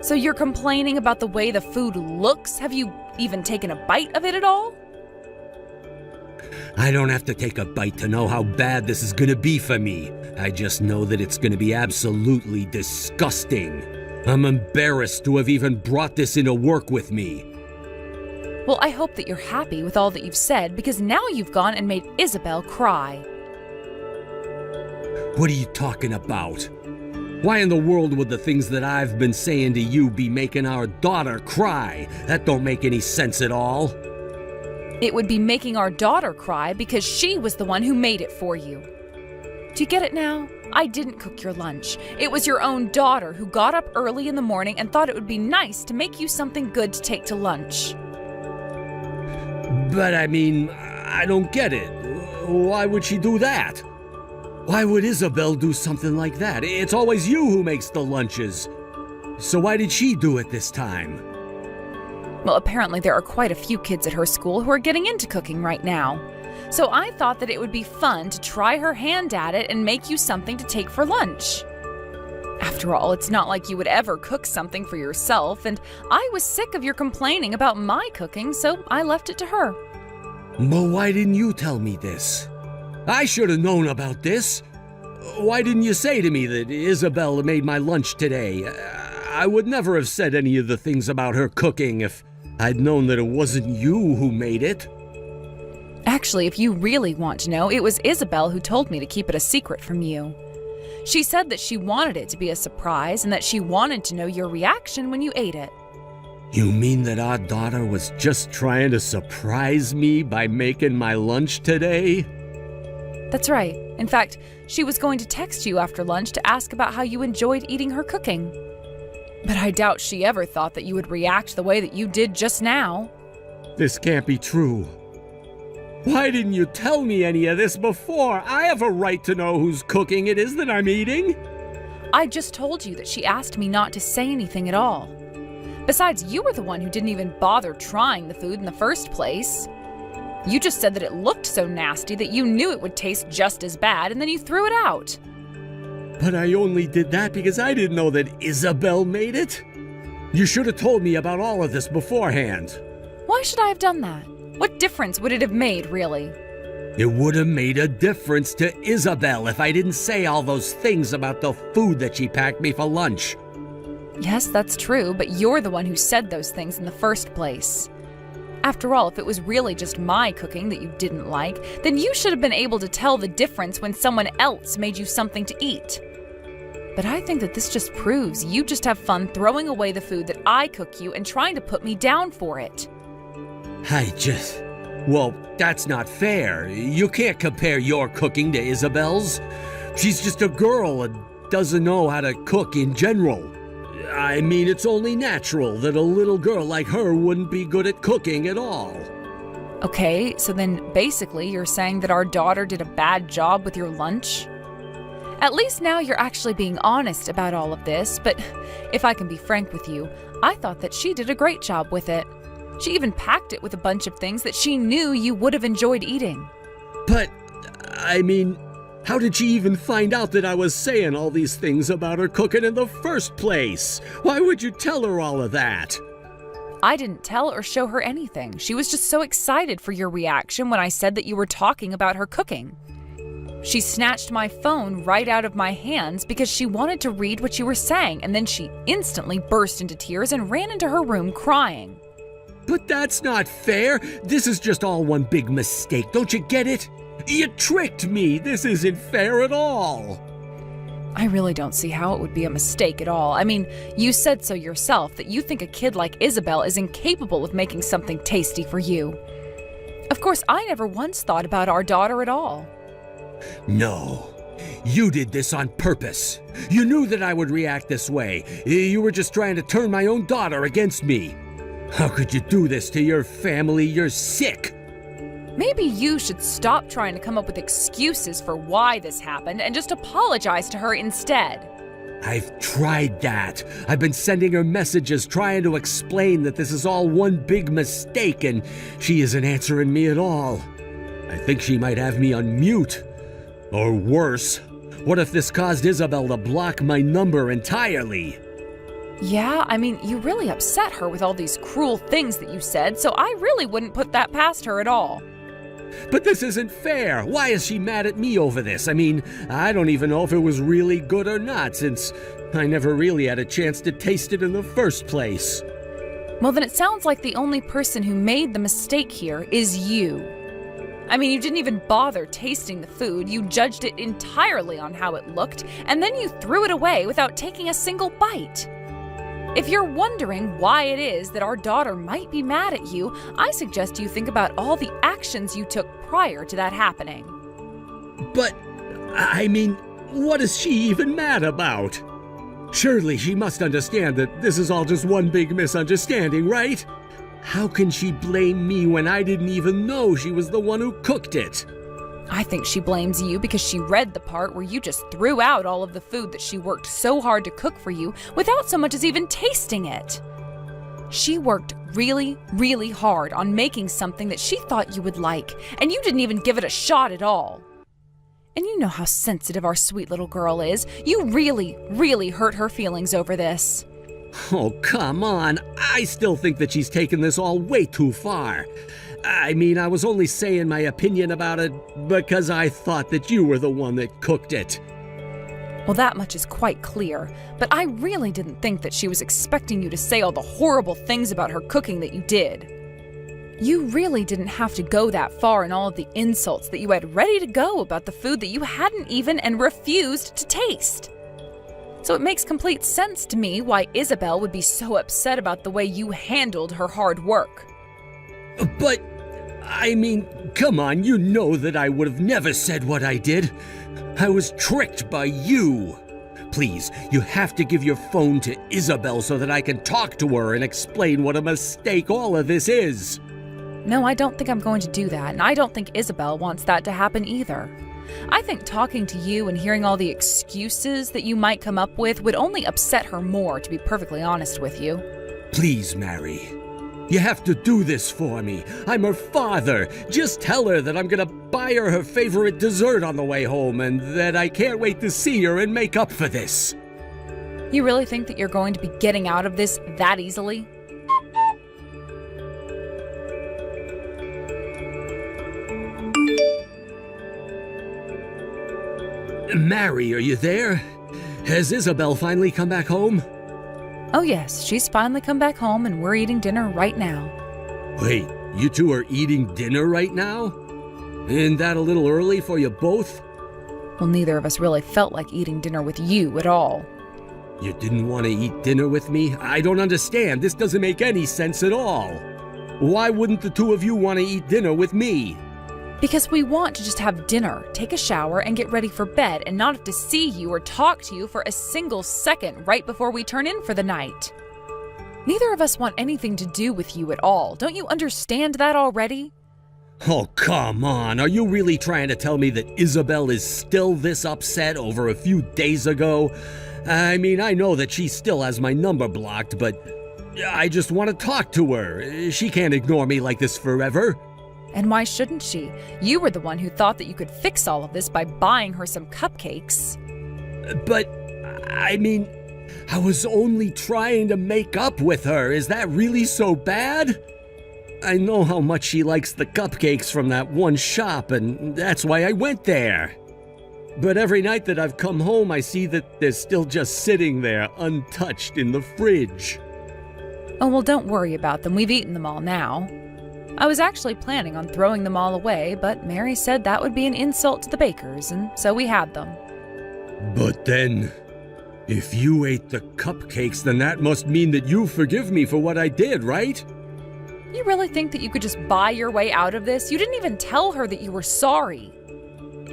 Speaker 4: So you're complaining about the way the food looks? Have you even taken a bite of it at all?
Speaker 3: I don't have to take a bite to know how bad this is gonna be for me. I just know that it's gonna be absolutely disgusting. I'm embarrassed to have even brought this into work with me.
Speaker 4: Well, I hope that you're happy with all that you've said, because now you've gone and made Isabel cry.
Speaker 3: What are you talking about? Why in the world would the things that I've been saying to you be making our daughter cry? That don't make any sense at all.
Speaker 4: It would be making our daughter cry because she was the one who made it for you. Do you get it now? I didn't cook your lunch. It was your own daughter who got up early in the morning and thought it would be nice to make you something good to take to lunch.
Speaker 3: But I mean, I don't get it. Why would she do that? Why would Isabel do something like that? It's always you who makes the lunches. So why did she do it this time?
Speaker 4: Well, apparently there are quite a few kids at her school who are getting into cooking right now. So I thought that it would be fun to try her hand at it and make you something to take for lunch. After all, it's not like you would ever cook something for yourself, and I was sick of your complaining about my cooking, so I left it to her.
Speaker 3: But why didn't you tell me this? I should have known about this. Why didn't you say to me that Isabel made my lunch today? I would never have said any of the things about her cooking if I'd known that it wasn't you who made it.
Speaker 4: Actually, if you really want to know, it was Isabel who told me to keep it a secret from you. She said that she wanted it to be a surprise and that she wanted to know your reaction when you ate it.
Speaker 3: You mean that our daughter was just trying to surprise me by making my lunch today?
Speaker 4: That's right. In fact, she was going to text you after lunch to ask about how you enjoyed eating her cooking. But I doubt she ever thought that you would react the way that you did just now.
Speaker 3: This can't be true. Why didn't you tell me any of this before? I have a right to know whose cooking it is that I'm eating.
Speaker 4: I just told you that she asked me not to say anything at all. Besides, you were the one who didn't even bother trying the food in the first place. You just said that it looked so nasty that you knew it would taste just as bad, and then you threw it out.
Speaker 3: But I only did that because I didn't know that Isabel made it. You should have told me about all of this beforehand.
Speaker 4: Why should I have done that? What difference would it have made, really?
Speaker 3: It would have made a difference to Isabel if I didn't say all those things about the food that she packed me for lunch.
Speaker 4: Yes, that's true, but you're the one who said those things in the first place. After all, if it was really just my cooking that you didn't like, then you should have been able to tell the difference when someone else made you something to eat. But I think that this just proves you just have fun throwing away the food that I cook you and trying to put me down for it.
Speaker 3: Well, that's not fair. You can't compare your cooking to Isabel's. She's just a girl and doesn't know how to cook in general. I mean, it's only natural that a little girl like her wouldn't be good at cooking at all.
Speaker 4: Okay, so then basically you're saying that our daughter did a bad job with your lunch? At least now you're actually being honest about all of this, but if I can be frank with you, I thought that she did a great job with it. She even packed it with a bunch of things that she knew you would have enjoyed eating.
Speaker 3: But, I mean, how did she even find out that I was saying all these things about her cooking in the first place? Why would you tell her all of that?
Speaker 4: I didn't tell or show her anything. She was just so excited for your reaction when I said that you were talking about her cooking. She snatched my phone right out of my hands because she wanted to read what you were saying, and then she instantly burst into tears and ran into her room crying.
Speaker 3: But that's not fair. This is just all one big mistake. Don't you get it? You tricked me. This isn't fair at all.
Speaker 4: I really don't see how it would be a mistake at all. I mean, you said so yourself that you think a kid like Isabel is incapable of making something tasty for you. Of course, I never once thought about our daughter at all.
Speaker 3: No, you did this on purpose. You knew that I would react this way. You were just trying to turn my own daughter against me. How could you do this to your family? You're sick.
Speaker 4: Maybe you should stop trying to come up with excuses for why this happened and just apologize to her instead.
Speaker 3: I've tried that. I've been sending her messages trying to explain that this is all one big mistake, and she isn't answering me at all. I think she might have me on mute. Or worse, what if this caused Isabel to block my number entirely?
Speaker 4: Yeah, I mean, you really upset her with all these cruel things that you said, so I really wouldn't put that past her at all.
Speaker 3: But this isn't fair. Why is she mad at me over this? I mean, I don't even know if it was really good or not, since I never really had a chance to taste it in the first place.
Speaker 4: Well, then it sounds like the only person who made the mistake here is you. I mean, you didn't even bother tasting the food. You judged it entirely on how it looked, and then you threw it away without taking a single bite. If you're wondering why it is that our daughter might be mad at you, I suggest you think about all the actions you took prior to that happening.
Speaker 3: But, I mean, what is she even mad about? Surely she must understand that this is all just one big misunderstanding, right? How can she blame me when I didn't even know she was the one who cooked it?
Speaker 4: I think she blames you because she read the part where you just threw out all of the food that she worked so hard to cook for you without so much as even tasting it. She worked really, really hard on making something that she thought you would like, and you didn't even give it a shot at all. And you know how sensitive our sweet little girl is. You really, really hurt her feelings over this.
Speaker 3: Oh, come on. I still think that she's taken this all way too far. I mean, I was only saying my opinion about it because I thought that you were the one that cooked it.
Speaker 4: Well, that much is quite clear, but I really didn't think that she was expecting you to say all the horrible things about her cooking that you did. You really didn't have to go that far in all of the insults that you had ready to go about the food that you hadn't even and refused to taste. So it makes complete sense to me why Isabel would be so upset about the way you handled her hard work.
Speaker 3: But, I mean, come on, you know that I would have never said what I did. I was tricked by you. Please, you have to give your phone to Isabel so that I can talk to her and explain what a mistake all of this is.
Speaker 4: No, I don't think I'm going to do that, and I don't think Isabel wants that to happen either. I think talking to you and hearing all the excuses that you might come up with would only upset her more, to be perfectly honest with you.
Speaker 3: Please, Mary. You have to do this for me. I'm her father. Just tell her that I'm gonna buy her favorite dessert on the way home and that I can't wait to see her and make up for this.
Speaker 4: You really think that you're going to be getting out of this that easily?
Speaker 3: Mary, are you there? Has Isabel finally come back home?
Speaker 4: Oh yes, she's finally come back home and we're eating dinner right now.
Speaker 3: Wait, you two are eating dinner right now? Isn't that a little early for you both?
Speaker 4: Well, neither of us really felt like eating dinner with you at all.
Speaker 3: You didn't want to eat dinner with me? I don't understand. This doesn't make any sense at all. Why wouldn't the two of you want to eat dinner with me?
Speaker 4: Because we want to just have dinner, take a shower, and get ready for bed and not have to see you or talk to you for a single second right before we turn in for the night. Neither of us want anything to do with you at all. Don't you understand that already?
Speaker 3: Oh, come on. Are you really trying to tell me that Isabel is still this upset over a few days ago? I mean, I know that she still has my number blocked, but I just want to talk to her. She can't ignore me like this forever.
Speaker 4: And why shouldn't she? You were the one who thought that you could fix all of this by buying her some cupcakes.
Speaker 3: But, I mean, I was only trying to make up with her. Is that really so bad? I know how much she likes the cupcakes from that one shop, and that's why I went there. But every night that I've come home, I see that they're still just sitting there, untouched in the fridge.
Speaker 4: Oh, well, don't worry about them. We've eaten them all now. I was actually planning on throwing them all away, but Mary said that would be an insult to the bakers, and so we had them.
Speaker 3: But then, if you ate the cupcakes, then that must mean that you forgive me for what I did, right?
Speaker 4: You really think that you could just buy your way out of this? You didn't even tell her that you were sorry.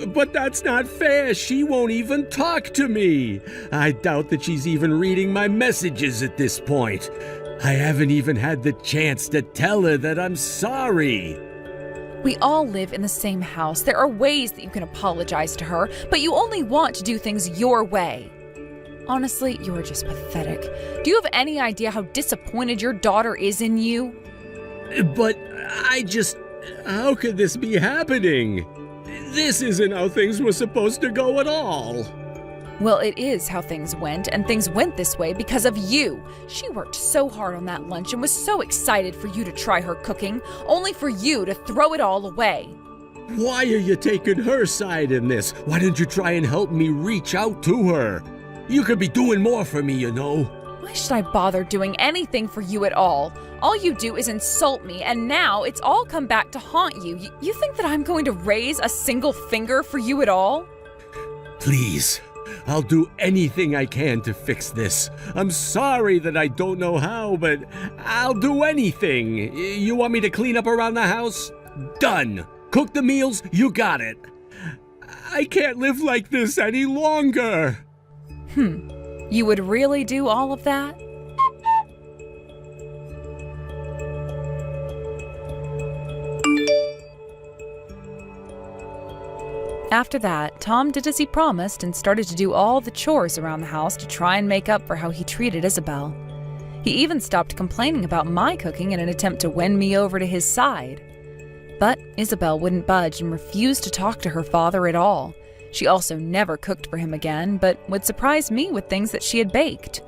Speaker 3: But that's not fair. She won't even talk to me. I doubt that she's even reading my messages at this point. I haven't even had the chance to tell her that I'm sorry.
Speaker 4: We all live in the same house. There are ways that you can apologize to her, but you only want to do things your way. Honestly, you are just pathetic. Do you have any idea how disappointed your daughter is in you?
Speaker 3: But how could this be happening? This isn't how things were supposed to go at all.
Speaker 4: Well, it is how things went, and things went this way because of you. She worked so hard on that lunch and was so excited for you to try her cooking, only for you to throw it all away.
Speaker 3: Why are you taking her side in this? Why don't you try and help me reach out to her? You could be doing more for me, you know.
Speaker 4: Why should I bother doing anything for you at all? All you do is insult me, and now it's all come back to haunt you. You think that I'm going to raise a single finger for you at all?
Speaker 3: Please, I'll do anything I can to fix this. I'm sorry that I don't know how, but I'll do anything. You want me to clean up around the house? Done. Cook the meals? You got it. I can't live like this any longer.
Speaker 4: You would really do all of that? After that, Tom did as he promised and started to do all the chores around the house to try and make up for how he treated Isabel. He even stopped complaining about my cooking in an attempt to win me over to his side. But Isabel wouldn't budge and refused to talk to her father at all. She also never cooked for him again, but would surprise me with things that she had baked.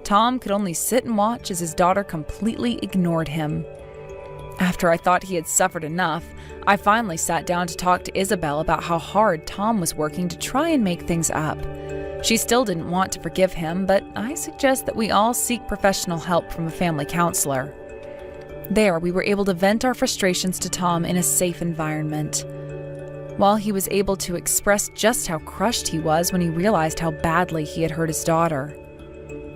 Speaker 4: Tom could only sit and watch as his daughter completely ignored him. After I thought he had suffered enough, I finally sat down to talk to Isabel about how hard Tom was working to try and make things up. She still didn't want to forgive him, but I suggest that we all seek professional help from a family counselor. There, we were able to vent our frustrations to Tom in a safe environment. While he was able to express just how crushed he was when he realized how badly he had hurt his daughter.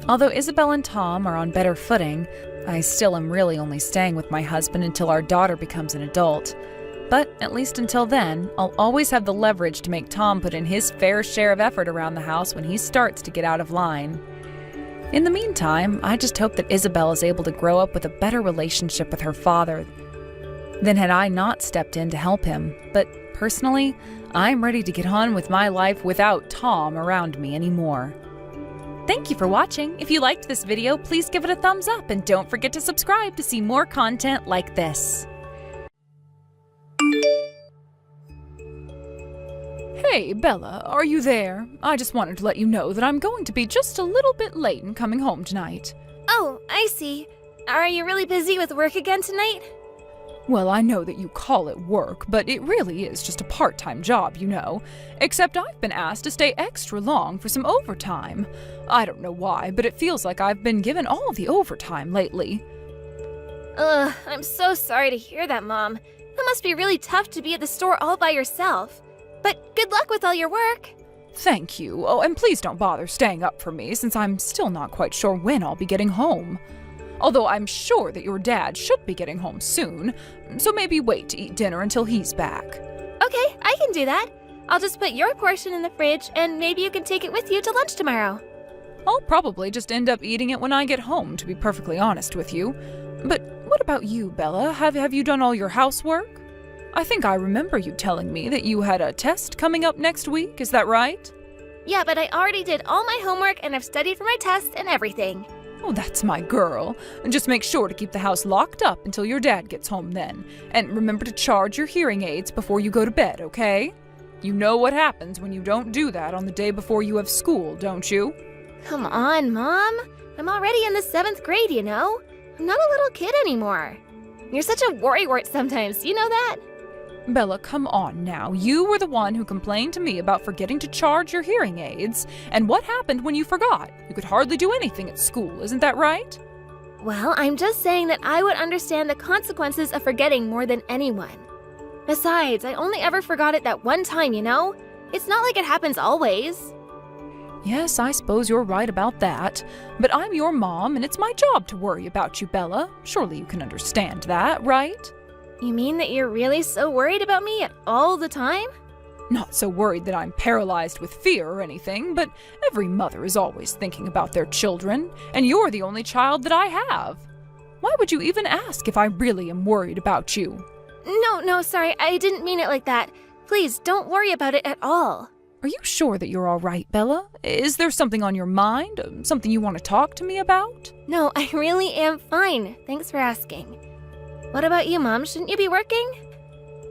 Speaker 4: Although Isabel and Tom are on better footing, I still am really only staying with my husband until our daughter becomes an adult. But at least until then, I'll always have the leverage to make Tom put in his fair share of effort around the house when he starts to get out of line. In the meantime, I just hope that Isabel is able to grow up with a better relationship with her father than had I not stepped in to help him. But personally, I'm ready to get on with my life without Tom around me anymore. Thank you for watching. If you liked this video, please give it a thumbs up and don't forget to subscribe to see more content like this. Hey, Bella, are you there? I just wanted to let you know that I'm going to be just a little bit late in coming home tonight.
Speaker 1: Oh, I see. Are you really busy with work again tonight?
Speaker 4: Well, I know that you call it work, but it really is just a part-time job, you know. Except I've been asked to stay extra long for some overtime. I don't know why, but it feels like I've been given all the overtime lately.
Speaker 1: I'm so sorry to hear that, Mom. That must be really tough to be at the store all by yourself. But good luck with all your work.
Speaker 4: thank you. Oh, and please don't bother staying up for me, since I'm still not quite sure when I'll be getting home. Although I'm sure that your dad should be getting home soon, so maybe wait to eat dinner until he's back.
Speaker 1: Okay, I can do that. I'll just put your portion in the fridge, and maybe you can take it with you to lunch tomorrow.
Speaker 4: I'll probably just end up eating it when I get home, to be perfectly honest with you. But what about you, Bella? Have you done all your housework? I think I remember you telling me that you had a test coming up next week, is that right?
Speaker 1: Yeah, but I already did all my homework, and I've studied for my test and everything.
Speaker 4: Oh, that's my girl. And just make sure to keep the house locked up until your dad gets home then. And remember to charge your hearing aids before you go to bed, okay? You know what happens when you don't do that on the day before you have school, don't you?
Speaker 1: Come on, Mom. I'm already in the 7th grade, you know? I'm not a little kid anymore. You're such a worrywart sometimes, you know that?
Speaker 4: Bella, come on now. You were the one who complained to me about forgetting to charge your hearing aids. And what happened when you forgot? You could hardly do anything at school, isn't that right?
Speaker 1: Well, I'm just saying that I would understand the consequences of forgetting more than anyone. Besides, I only ever forgot it that one time, you know? It's not like it happens always.
Speaker 4: Yes, I suppose you're right about that. But I'm your mom, and it's my job to worry about you, Bella. Surely you can understand that, right?
Speaker 1: You mean that you're really so worried about me all the time?
Speaker 4: Not so worried that I'm paralyzed with fear or anything, but every mother is always thinking about their children, and you're the only child that I have. Why would you even ask if I really am worried about you?
Speaker 1: No, sorry, I didn't mean it like that. Please, don't worry about it at all.
Speaker 4: Are you sure that you're all right, Bella? Is there something on your mind? Something you want to talk to me about?
Speaker 1: No, I really am fine. Thanks for asking. What about you, Mom? Shouldn't you be working?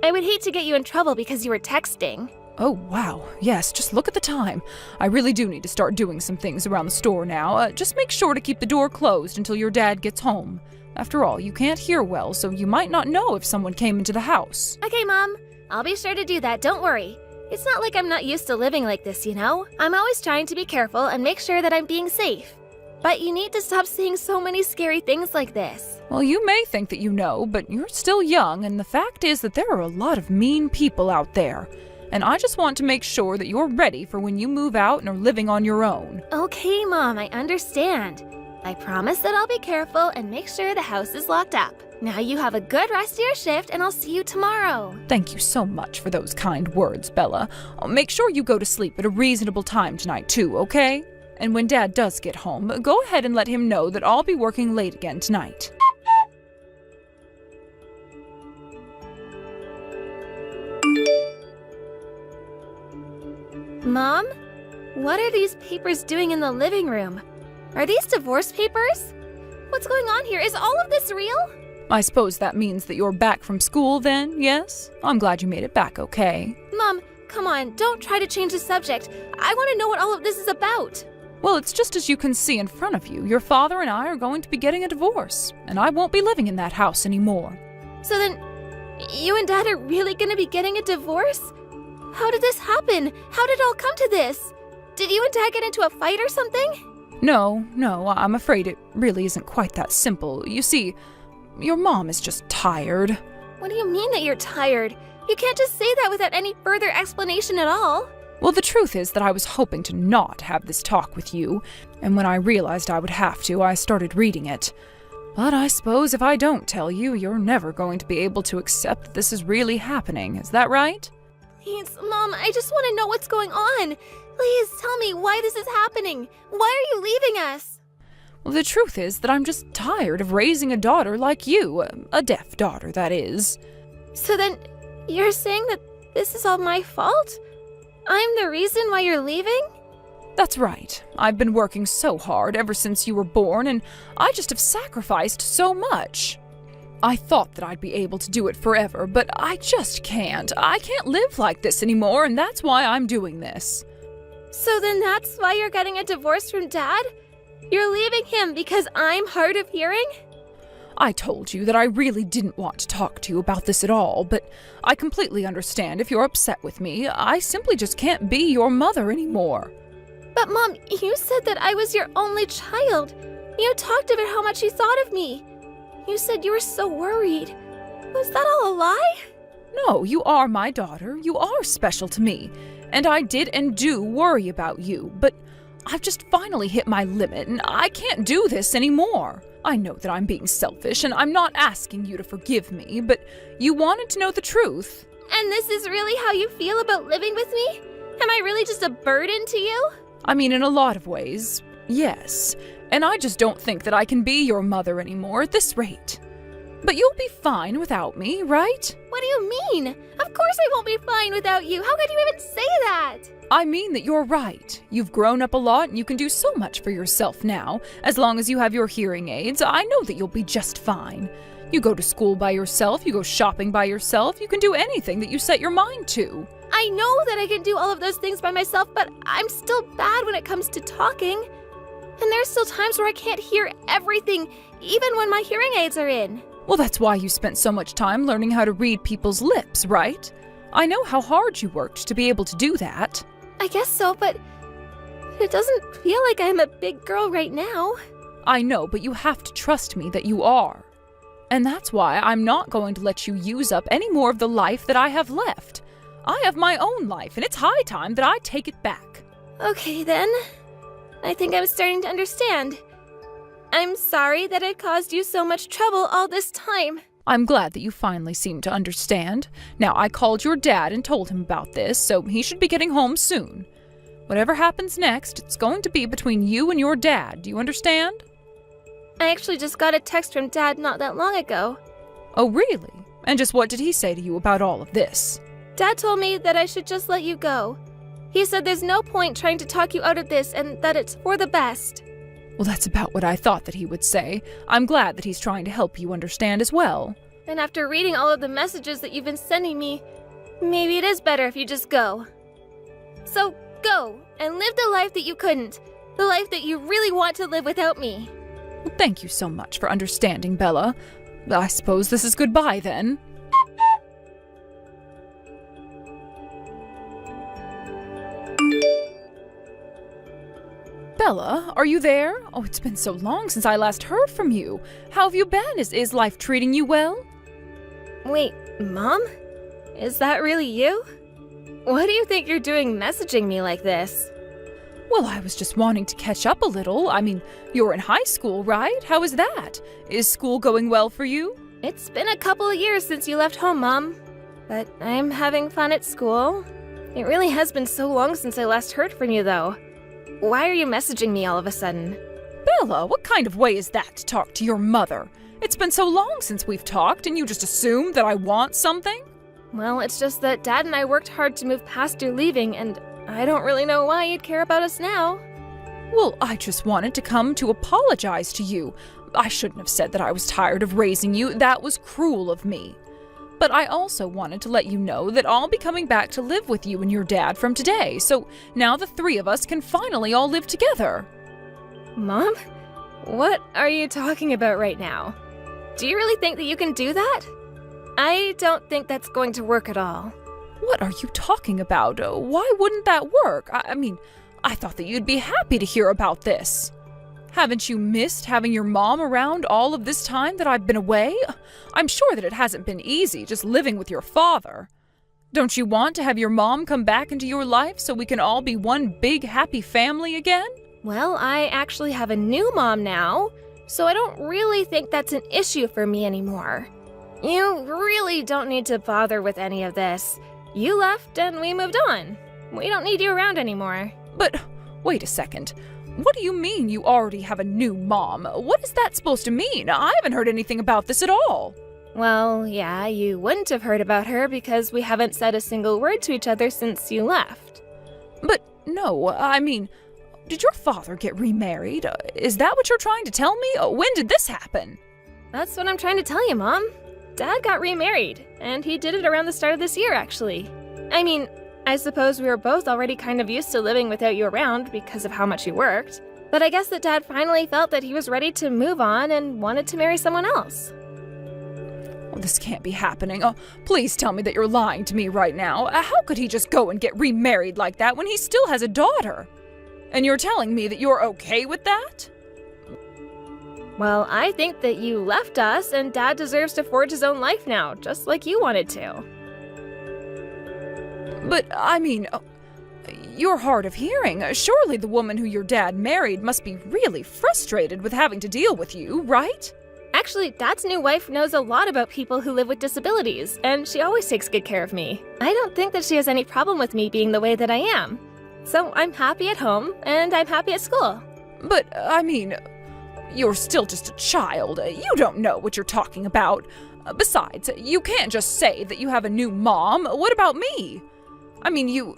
Speaker 1: I would hate to get you in trouble because you were texting.
Speaker 4: Oh, wow. Yes, just look at the time. I really do need to start doing some things around the store now. Just make sure to keep the door closed until your dad gets home. After all, you can't hear well, so you might not know if someone came into the house.
Speaker 1: Okay, Mom. I'll be sure to do that, don't worry. It's not like I'm not used to living like this, you know? I'm always trying to be careful and make sure that I'm being safe. But you need to stop saying so many scary things like this.
Speaker 4: Well, you may think that you know, but you're still young, and the fact is that there are a lot of mean people out there. And I just want to make sure that you're ready for when you move out and are living on your own.
Speaker 1: Okay, Mom, I understand. I promise that I'll be careful and make sure the house is locked up. Now you have a good rest of your shift, and I'll see you tomorrow.
Speaker 4: Thank you so much for those kind words, Bella. Make sure you go to sleep at a reasonable time tonight, too, okay? And when Dad does get home, go ahead and let him know that I'll be working late again tonight.
Speaker 1: Mom? What are these papers doing in the living room? Are these divorce papers? What's going on here? Is all of this real?
Speaker 4: I suppose that means that you're back from school then, yes? I'm glad you made it back okay.
Speaker 1: Mom, come on, don't try to change the subject. I want to know what all of this is about.
Speaker 4: Well, it's just as you can see in front of you. Your father and I are going to be getting a divorce, and I won't be living in that house anymore.
Speaker 1: So then, you and Dad are really going to be getting a divorce? How did this happen? How did it all come to this? Did you and Dad get into a fight or something?
Speaker 4: No, I'm afraid it really isn't quite that simple. You see, your mom is just tired.
Speaker 1: What do you mean that you're tired? You can't just say that without any further explanation at all.
Speaker 4: Well, the truth is that I was hoping to not have this talk with you, and when I realized I would have to, I started reading it. But I suppose if I don't tell you, you're never going to be able to accept that this is really happening. Is that right?
Speaker 1: Please, Mom, I just want to know what's going on. Please tell me why this is happening. Why are you leaving us?
Speaker 4: Well, the truth is that I'm just tired of raising a daughter like you, a deaf daughter, that is.
Speaker 1: So then, you're saying that this is all my fault? I'm the reason why you're leaving?
Speaker 4: That's right. I've been working so hard ever since you were born, and I just have sacrificed so much. I thought that I'd be able to do it forever, but I just can't. I can't live like this anymore, and that's why I'm doing this.
Speaker 1: So then that's why you're getting a divorce from Dad? You're leaving him because I'm hard of hearing?
Speaker 4: I told you that I really didn't want to talk to you about this at all, but I completely understand if you're upset with me. I simply just can't be your mother anymore.
Speaker 1: But Mom, you said that I was your only child. You talked about how much you thought of me. You said you were so worried. Was that all a lie?
Speaker 4: No, you are my daughter. You are special to me. And I did and do worry about you, but I've just finally hit my limit and I can't do this anymore. I know that I'm being selfish and I'm not asking you to forgive me, but you wanted to know the truth.
Speaker 1: And this is really how you feel about living with me? Am I really just a burden to you?
Speaker 4: I mean, in a lot of ways, yes. And I just don't think that I can be your mother anymore at this rate. But you'll be fine without me, right?
Speaker 1: What do you mean? Of course I won't be fine without you. How could you even say that?
Speaker 4: I mean that you're right. You've grown up a lot and you can do so much for yourself now. As long as you have your hearing aids, I know that you'll be just fine. You go to school by yourself, you go shopping by yourself, you can do anything that you set your mind to.
Speaker 1: I know that I can do all of those things by myself, but I'm still bad when it comes to talking. And there's still times where I can't hear everything, even when my hearing aids are in.
Speaker 4: Well, that's why you spent so much time learning how to read people's lips, right? I know how hard you worked to be able to do that.
Speaker 1: I guess so, but it doesn't feel like I'm a big girl right now.
Speaker 4: I know, but you have to trust me that you are. And that's why I'm not going to let you use up any more of the life that I have left. I have my own life, and it's high time that I take it back.
Speaker 1: Okay, then. I think I'm starting to understand. I'm sorry that I caused you so much trouble all this time.
Speaker 4: I'm glad that you finally seem to understand. Now, I called your dad and told him about this, so he should be getting home soon. Whatever happens next, it's going to be between you and your dad. Do you understand?
Speaker 1: I actually just got a text from Dad not that long ago.
Speaker 4: Oh, really? And just what did he say to you about all of this?
Speaker 1: Dad told me that I should just let you go. He said there's no point trying to talk you out of this and that it's for the best.
Speaker 4: Well, that's about what I thought that he would say. I'm glad that he's trying to help you understand as well.
Speaker 1: And after reading all of the messages that you've been sending me, maybe it is better if you just go. So go and live the life that you couldn't. The life that you really want to live without me.
Speaker 4: Well, thank you so much for understanding, Bella. I suppose this is goodbye then. Bella, are you there? Oh, it's been so long since I last heard from you. How have you been? Is life treating you well?
Speaker 1: Wait, Mom? Is that really you? What do you think you're doing messaging me like this?
Speaker 4: Well, I was just wanting to catch up a little. I mean, you're in high school, right? How is that? Is school going well for you?
Speaker 1: It's been a couple of years since you left home, Mom. But I'm having fun at school. It really has been so long since I last heard from you, though. Why are you messaging me all of a sudden?
Speaker 4: Bella, what kind of way is that to talk to your mother? It's been so long since we've talked, and you just assume that I want something?
Speaker 1: Well, it's just that Dad and I worked hard to move past your leaving, and I don't really know why you'd care about us now.
Speaker 4: Well, I just wanted to come to apologize to you. I shouldn't have said that I was tired of raising you. That was cruel of me. But I also wanted to let you know that I'll be coming back to live with you and your dad from today, so now the three of us can finally all live together.
Speaker 1: Mom? What are you talking about right now? Do you really think that you can do that? I don't think that's going to work at all.
Speaker 4: What are you talking about? Why wouldn't that work? I mean, I thought that you'd be happy to hear about this. Haven't you missed having your mom around all of this time that I've been away? I'm sure that it hasn't been easy just living with your father. Don't you want to have your mom come back into your life so we can all be one big happy family again?
Speaker 1: Well, I actually have a new mom now, so I don't really think that's an issue for me anymore. You really don't need to bother with any of this. You left and we moved on. We don't need you around anymore.
Speaker 4: But wait a second. What do you mean you already have a new mom? What is that supposed to mean? I haven't heard anything about this at all.
Speaker 1: Well, yeah, you wouldn't have heard about her because we haven't said a single word to each other since you left.
Speaker 4: But no, I mean, did your father get remarried? Is that what you're trying to tell me? When did this happen?
Speaker 1: That's what I'm trying to tell you, Mom. Dad got remarried, and he did it around the start of this year, actually. I mean, I suppose we were both already kind of used to living without you around because of how much you worked. But I guess that Dad finally felt that he was ready to move on and wanted to marry someone else.
Speaker 4: Well, this can't be happening. Oh, please tell me that you're lying to me right now. How could he just go and get remarried like that when he still has a daughter? And you're telling me that you're okay with that?
Speaker 1: Well, I think that you left us and Dad deserves to forge his own life now, just like you wanted to.
Speaker 4: But, I mean, you're hard of hearing. Surely the woman who your dad married must be really frustrated with having to deal with you, right?
Speaker 1: Actually, Dad's new wife knows a lot about people who live with disabilities, and she always takes good care of me. I don't think that she has any problem with me being the way that I am. So I'm happy at home, and I'm happy at school.
Speaker 4: But, I mean, you're still just a child. You don't know what you're talking about. Besides, you can't just say that you have a new mom. What about me? I mean, you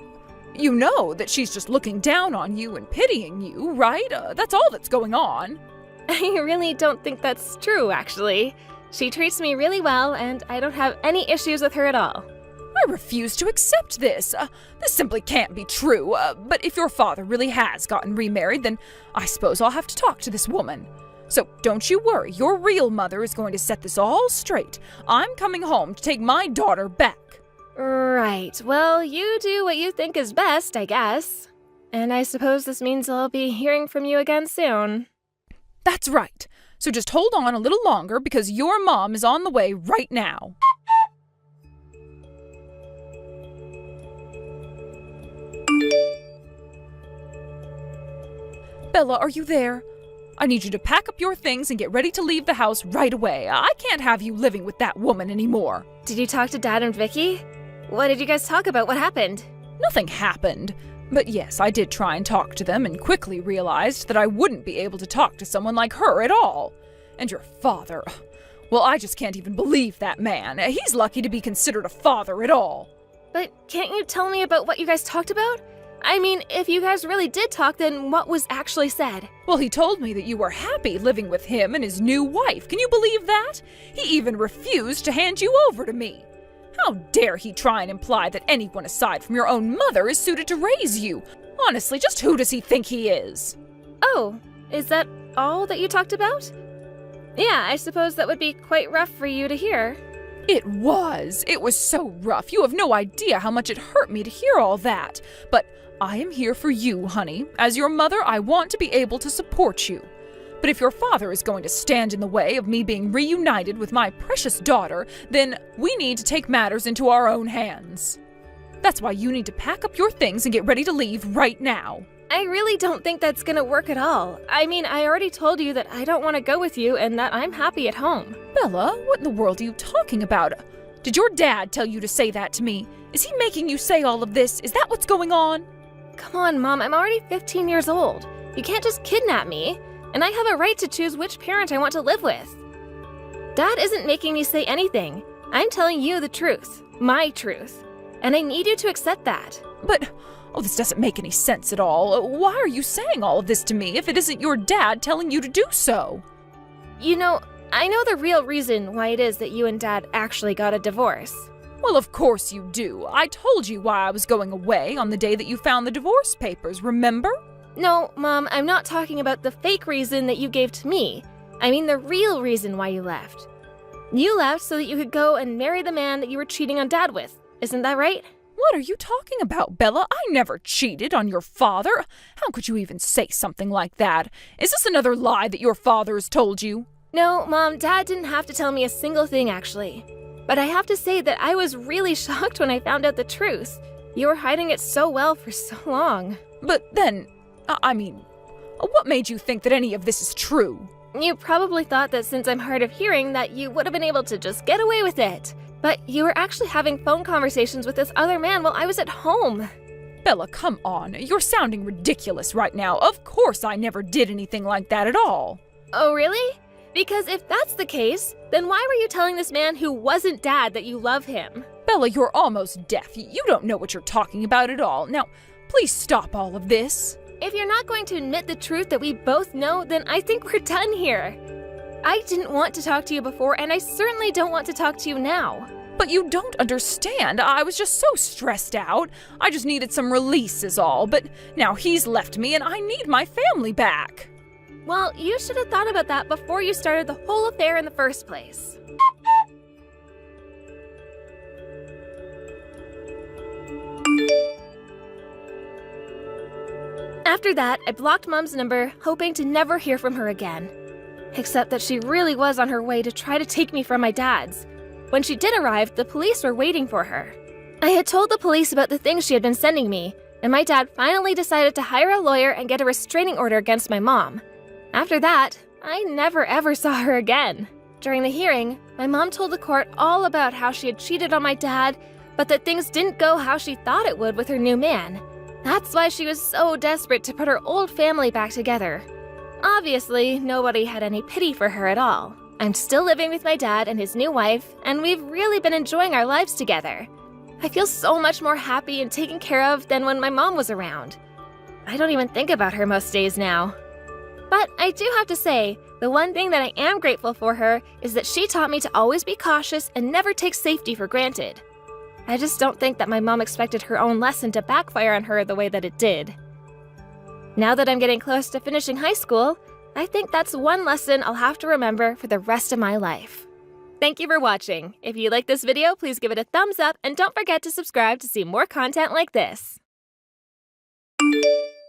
Speaker 4: know that she's just looking down on you and pitying you, right? That's all that's going on.
Speaker 1: I really don't think that's true, actually. She treats me really well, and I don't have any issues with her at all.
Speaker 4: I refuse to accept this. This simply can't be true. But if your father really has gotten remarried, then I suppose I'll have to talk to this woman. So don't you worry, your real mother is going to set this all straight. I'm coming home to take my daughter back.
Speaker 1: Right. Well, you do what you think is best, I guess. And I suppose this means I'll be hearing from you again soon.
Speaker 4: That's right. So just hold on a little longer because your mom is on the way right now. Bella, are you there? I need you to pack up your things and get ready to leave the house right away. I can't have you living with that woman anymore.
Speaker 1: Did you talk to Dad and Vicky? What did you guys talk about? What happened?
Speaker 4: Nothing happened. But yes, I did try and talk to them and quickly realized that I wouldn't be able to talk to someone like her at all. And your father, well, I just can't even believe that man. He's lucky to be considered a father at all.
Speaker 1: But can't you tell me about what you guys talked about? I mean, if you guys really did talk, then what was actually said?
Speaker 4: Well, he told me that you were happy living with him and his new wife. Can you believe that? He even refused to hand you over to me. How dare he try and imply that anyone aside from your own mother is suited to raise you? Honestly, just who does he think he is?
Speaker 1: Oh, is that all that you talked about? Yeah, I suppose that would be quite rough for you to hear.
Speaker 4: It was. It was so rough. You have no idea how much it hurt me to hear all that. But I am here for you, honey. As your mother, I want to be able to support you. But if your father is going to stand in the way of me being reunited with my precious daughter, then we need to take matters into our own hands. That's why you need to pack up your things and get ready to leave right now.
Speaker 1: I really don't think that's gonna work at all. I mean, I already told you that I don't want to go with you and that I'm happy at home.
Speaker 4: Bella, what in the world are you talking about? Did your dad tell you to say that to me? Is he making you say all of this? Is that what's going on?
Speaker 1: Come on, Mom, I'm already 15 years old. You can't just kidnap me. And I have a right to choose which parent I want to live with. Dad isn't making me say anything. I'm telling you the truth. My truth. And I need you to accept that.
Speaker 4: But, this doesn't make any sense at all. Why are you saying all of this to me if it isn't your dad telling you to do so?
Speaker 1: You know, I know the real reason why it is that you and Dad actually got a divorce.
Speaker 4: Well, of course you do. I told you why I was going away on the day that you found the divorce papers, remember?
Speaker 1: No, Mom, I'm not talking about the fake reason that you gave to me. I mean the real reason why you left. You left so that you could go and marry the man that you were cheating on Dad with. Isn't that right?
Speaker 4: What are you talking about, Bella? I never cheated on your father. How could you even say something like that? Is this another lie that your father has told you?
Speaker 1: No, Mom, Dad didn't have to tell me a single thing, actually. But I have to say that I was really shocked when I found out the truth. You were hiding it so well for so long.
Speaker 4: But then, what made you think that any of this is true?
Speaker 1: You probably thought that since I'm hard of hearing that you would have been able to just get away with it. But you were actually having phone conversations with this other man while I was at home.
Speaker 4: Bella, come on. You're sounding ridiculous right now. Of course I never did anything like that at all.
Speaker 1: Oh, really? Because if that's the case, then why were you telling this man who wasn't Dad that you love him?
Speaker 4: Bella, you're almost deaf. You don't know what you're talking about at all. Now, please stop all of this.
Speaker 1: If you're not going to admit the truth that we both know, then I think we're done here. I didn't want to talk to you before, and I certainly don't want to talk to you now.
Speaker 4: But you don't understand. I was just so stressed out. I just needed some release is all. But now he's left me, and I need my family back.
Speaker 1: Well, you should have thought about that before you started the whole affair in the first place. After that, I blocked Mom's number, hoping to never hear from her again. Except that she really was on her way to try to take me from my dad's. When she did arrive, the police were waiting for her. I had told the police about the things she had been sending me, and my dad finally decided to hire a lawyer and get a restraining order against my mom. After that, I never ever saw her again. During the hearing, my mom told the court all about how she had cheated on my dad, but that things didn't go how she thought it would with her new man. That's why she was so desperate to put her old family back together. Obviously, nobody had any pity for her at all. I'm still living with my dad and his new wife, and we've really been enjoying our lives together. I feel so much more happy and taken care of than when my mom was around. I don't even think about her most days now. But I do have to say, the one thing that I am grateful for her is that she taught me to always be cautious and never take safety for granted. I just don't think that my mom expected her own lesson to backfire on her the way that it did. Now that I'm getting close to finishing high school, I think that's one lesson I'll have to remember for the rest of my life. Thank you for watching. If you like this video, please give it a thumbs up and don't forget to subscribe to see more content like this.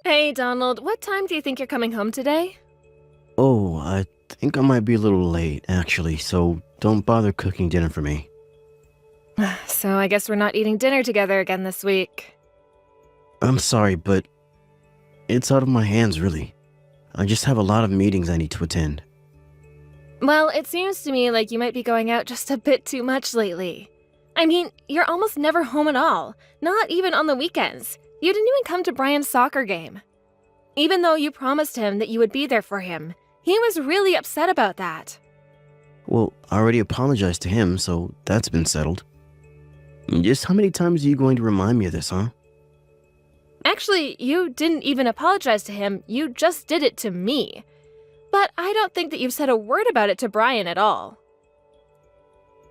Speaker 1: Hey Donald, what time do you think you're coming home today?
Speaker 2: Oh, I think I might be a little late, actually, so don't bother cooking dinner for me.
Speaker 1: So I guess we're not eating dinner together again this week.
Speaker 2: I'm sorry, but it's out of my hands, really. I just have a lot of meetings I need to attend.
Speaker 1: Well, it seems to me like you might be going out just a bit too much lately. I mean, you're almost never home at all, not even on the weekends. You didn't even come to Brian's soccer game. Even though you promised him that you would be there for him, he was really upset about that.
Speaker 2: Well, I already apologized to him, so that's been settled. Just how many times are you going to remind me of this, huh?
Speaker 1: Actually, you didn't even apologize to him, you just did it to me. But I don't think that you've said a word about it to Brian at all.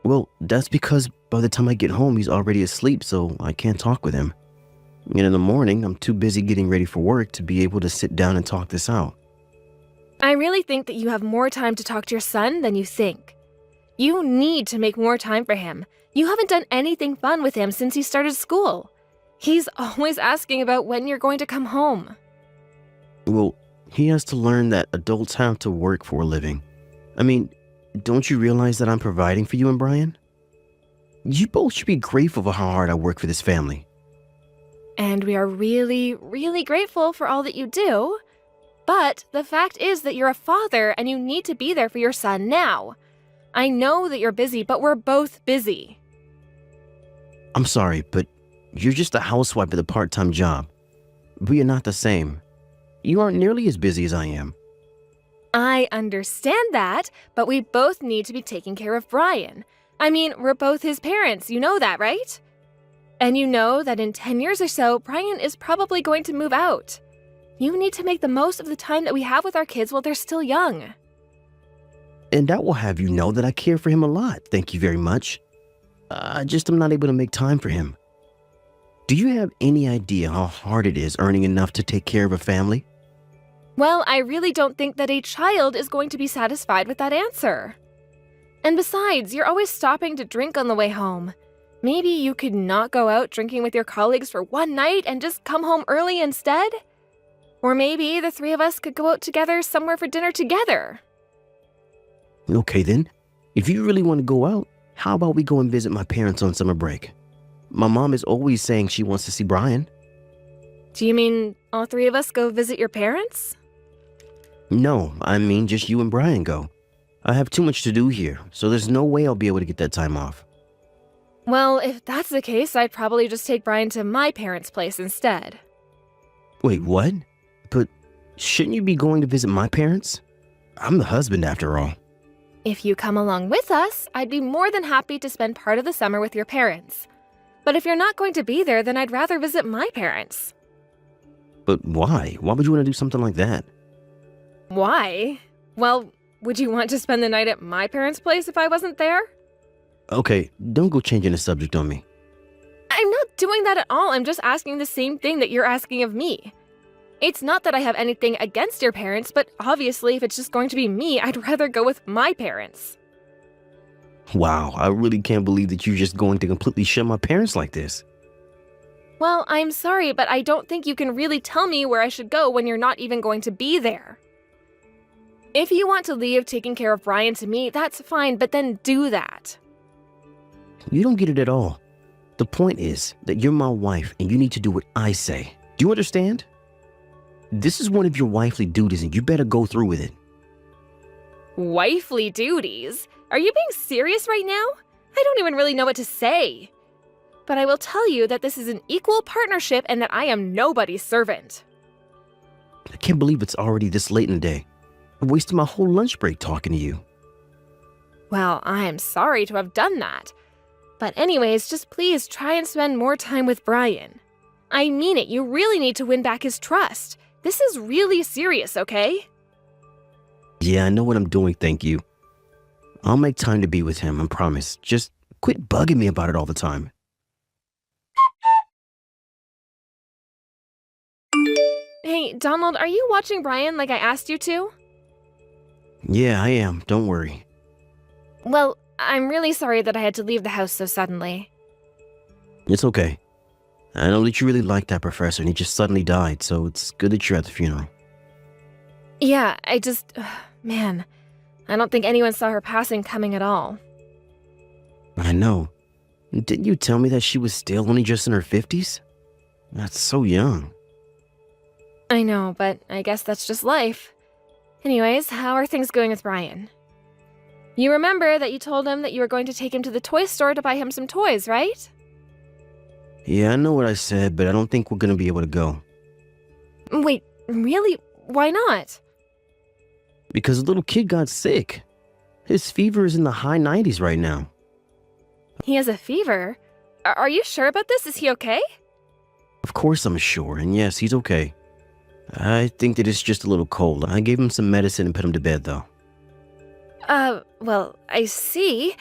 Speaker 2: Well, that's because by the time I get home, he's already asleep, so I can't talk with him. And in the morning, I'm too busy getting ready for work to be able to sit down and talk this out.
Speaker 1: I really think that you have more time to talk to your son than you think. You need to make more time for him. You haven't done anything fun with him since he started school. He's always asking about when you're going to come home.
Speaker 2: Well, he has to learn that adults have to work for a living. I mean, don't you realize that I'm providing for you and Brian? You both should be grateful for how hard I work for this family.
Speaker 1: And we are really, really grateful for all that you do. But the fact is that you're a father and you need to be there for your son now. I know that you're busy, but we're both busy.
Speaker 2: I'm sorry, but you're just a housewife with a part-time job. We are not the same. You aren't nearly as busy as I am.
Speaker 1: I understand that, but we both need to be taking care of Brian. I mean, we're both his parents, you know that, right? And you know that in 10 years or so, Brian is probably going to move out. You need to make the most of the time that we have with our kids while they're still young.
Speaker 2: And that will have you know that I care for him a lot, thank you very much. I just am not able to make time for him. Do you have any idea how hard it is earning enough to take care of a family?
Speaker 1: Well, I really don't think that a child is going to be satisfied with that answer. And besides, you're always stopping to drink on the way home. Maybe you could not go out drinking with your colleagues for one night and just come home early instead? Or maybe the three of us could go out together somewhere for dinner together.
Speaker 2: Okay then, if you really want to go out, how about we go and visit my parents on summer break? My mom is always saying she wants to see Brian.
Speaker 1: Do you mean all three of us go visit your parents?
Speaker 2: No, I mean just you and Brian go. I have too much to do here, so there's no way I'll be able to get that time off.
Speaker 1: Well, if that's the case, I'd probably just take Brian to my parents' place instead.
Speaker 2: Wait, what? But shouldn't you be going to visit my parents? I'm the husband after all.
Speaker 1: If you come along with us, I'd be more than happy to spend part of the summer with your parents. But if you're not going to be there, then I'd rather visit my parents.
Speaker 2: But why? Why would you want to do something like that?
Speaker 1: Why? Well, would you want to spend the night at my parents' place if I wasn't there?
Speaker 2: Okay, don't go changing the subject on me.
Speaker 1: I'm not doing that at all. I'm just asking the same thing that you're asking of me. It's not that I have anything against your parents, but obviously if it's just going to be me, I'd rather go with my parents.
Speaker 2: Wow, I really can't believe that you're just going to completely shun my parents like this.
Speaker 1: Well, I'm sorry, but I don't think you can really tell me where I should go when you're not even going to be there. If you want to leave taking care of Brian to me, that's fine, but then do that.
Speaker 2: You don't get it at all. The point is that you're my wife and you need to do what I say. Do you understand? This is one of your wifely duties and you better go through with it.
Speaker 1: Wifely duties? Are you being serious right now? I don't even really know what to say. But I will tell you that this is an equal partnership and that I am nobody's servant.
Speaker 2: I can't believe it's already this late in the day. I wasted my whole lunch break talking to you.
Speaker 1: Well, I'm sorry to have done that. But anyways, just please try and spend more time with Brian. I mean it, you really need to win back his trust. This is really serious, okay?
Speaker 2: Yeah, I know what I'm doing, thank you. I'll make time to be with him, I promise. Just quit bugging me about it all the time.
Speaker 1: Hey, Donald, are you watching Brian like I asked you to?
Speaker 2: Yeah, I am, don't worry.
Speaker 1: Well, I'm really sorry that I had to leave the house so suddenly.
Speaker 2: It's okay. I know that you really liked that professor and he just suddenly died, so it's good that you're at the funeral.
Speaker 1: Yeah, man, I don't think anyone saw her passing coming at all.
Speaker 2: I know. Didn't you tell me that she was still only just in her 50s? That's so young.
Speaker 1: I know, but I guess that's just life. Anyways, how are things going with Brian? You remember that you told him that you were going to take him to the toy store to buy him some toys, right?
Speaker 2: Yeah, I know what I said, but I don't think we're gonna be able to go.
Speaker 1: Wait, really? Why not?
Speaker 2: Because the little kid got sick. His fever is in the high 90s right now.
Speaker 1: He has a fever? Are you sure about this? Is he okay?
Speaker 2: Of course I'm sure, and yes, he's okay. I think that it's just a little cold. I gave him some medicine and put him to bed, though.
Speaker 1: Well, I see.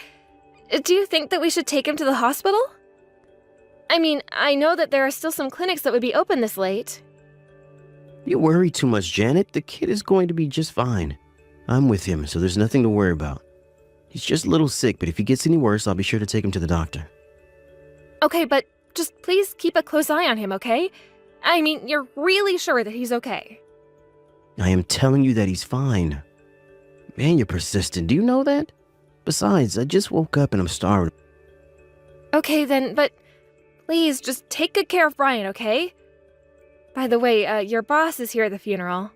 Speaker 1: Do you think that we should take him to the hospital? I mean, I know that there are still some clinics that would be open this late.
Speaker 2: You worry too much, Janet. The kid is going to be just fine. I'm with him, so there's nothing to worry about. He's just a little sick, but if he gets any worse, I'll be sure to take him to the doctor.
Speaker 1: Okay, but just please keep a close eye on him, okay? I mean, you're really sure that he's okay?
Speaker 2: I am telling you that he's fine. Man, you're persistent. Do you know that? Besides, I just woke up and I'm starving.
Speaker 1: Okay then, but please just take good care of Brian, okay? By the way, your boss is here at the funeral.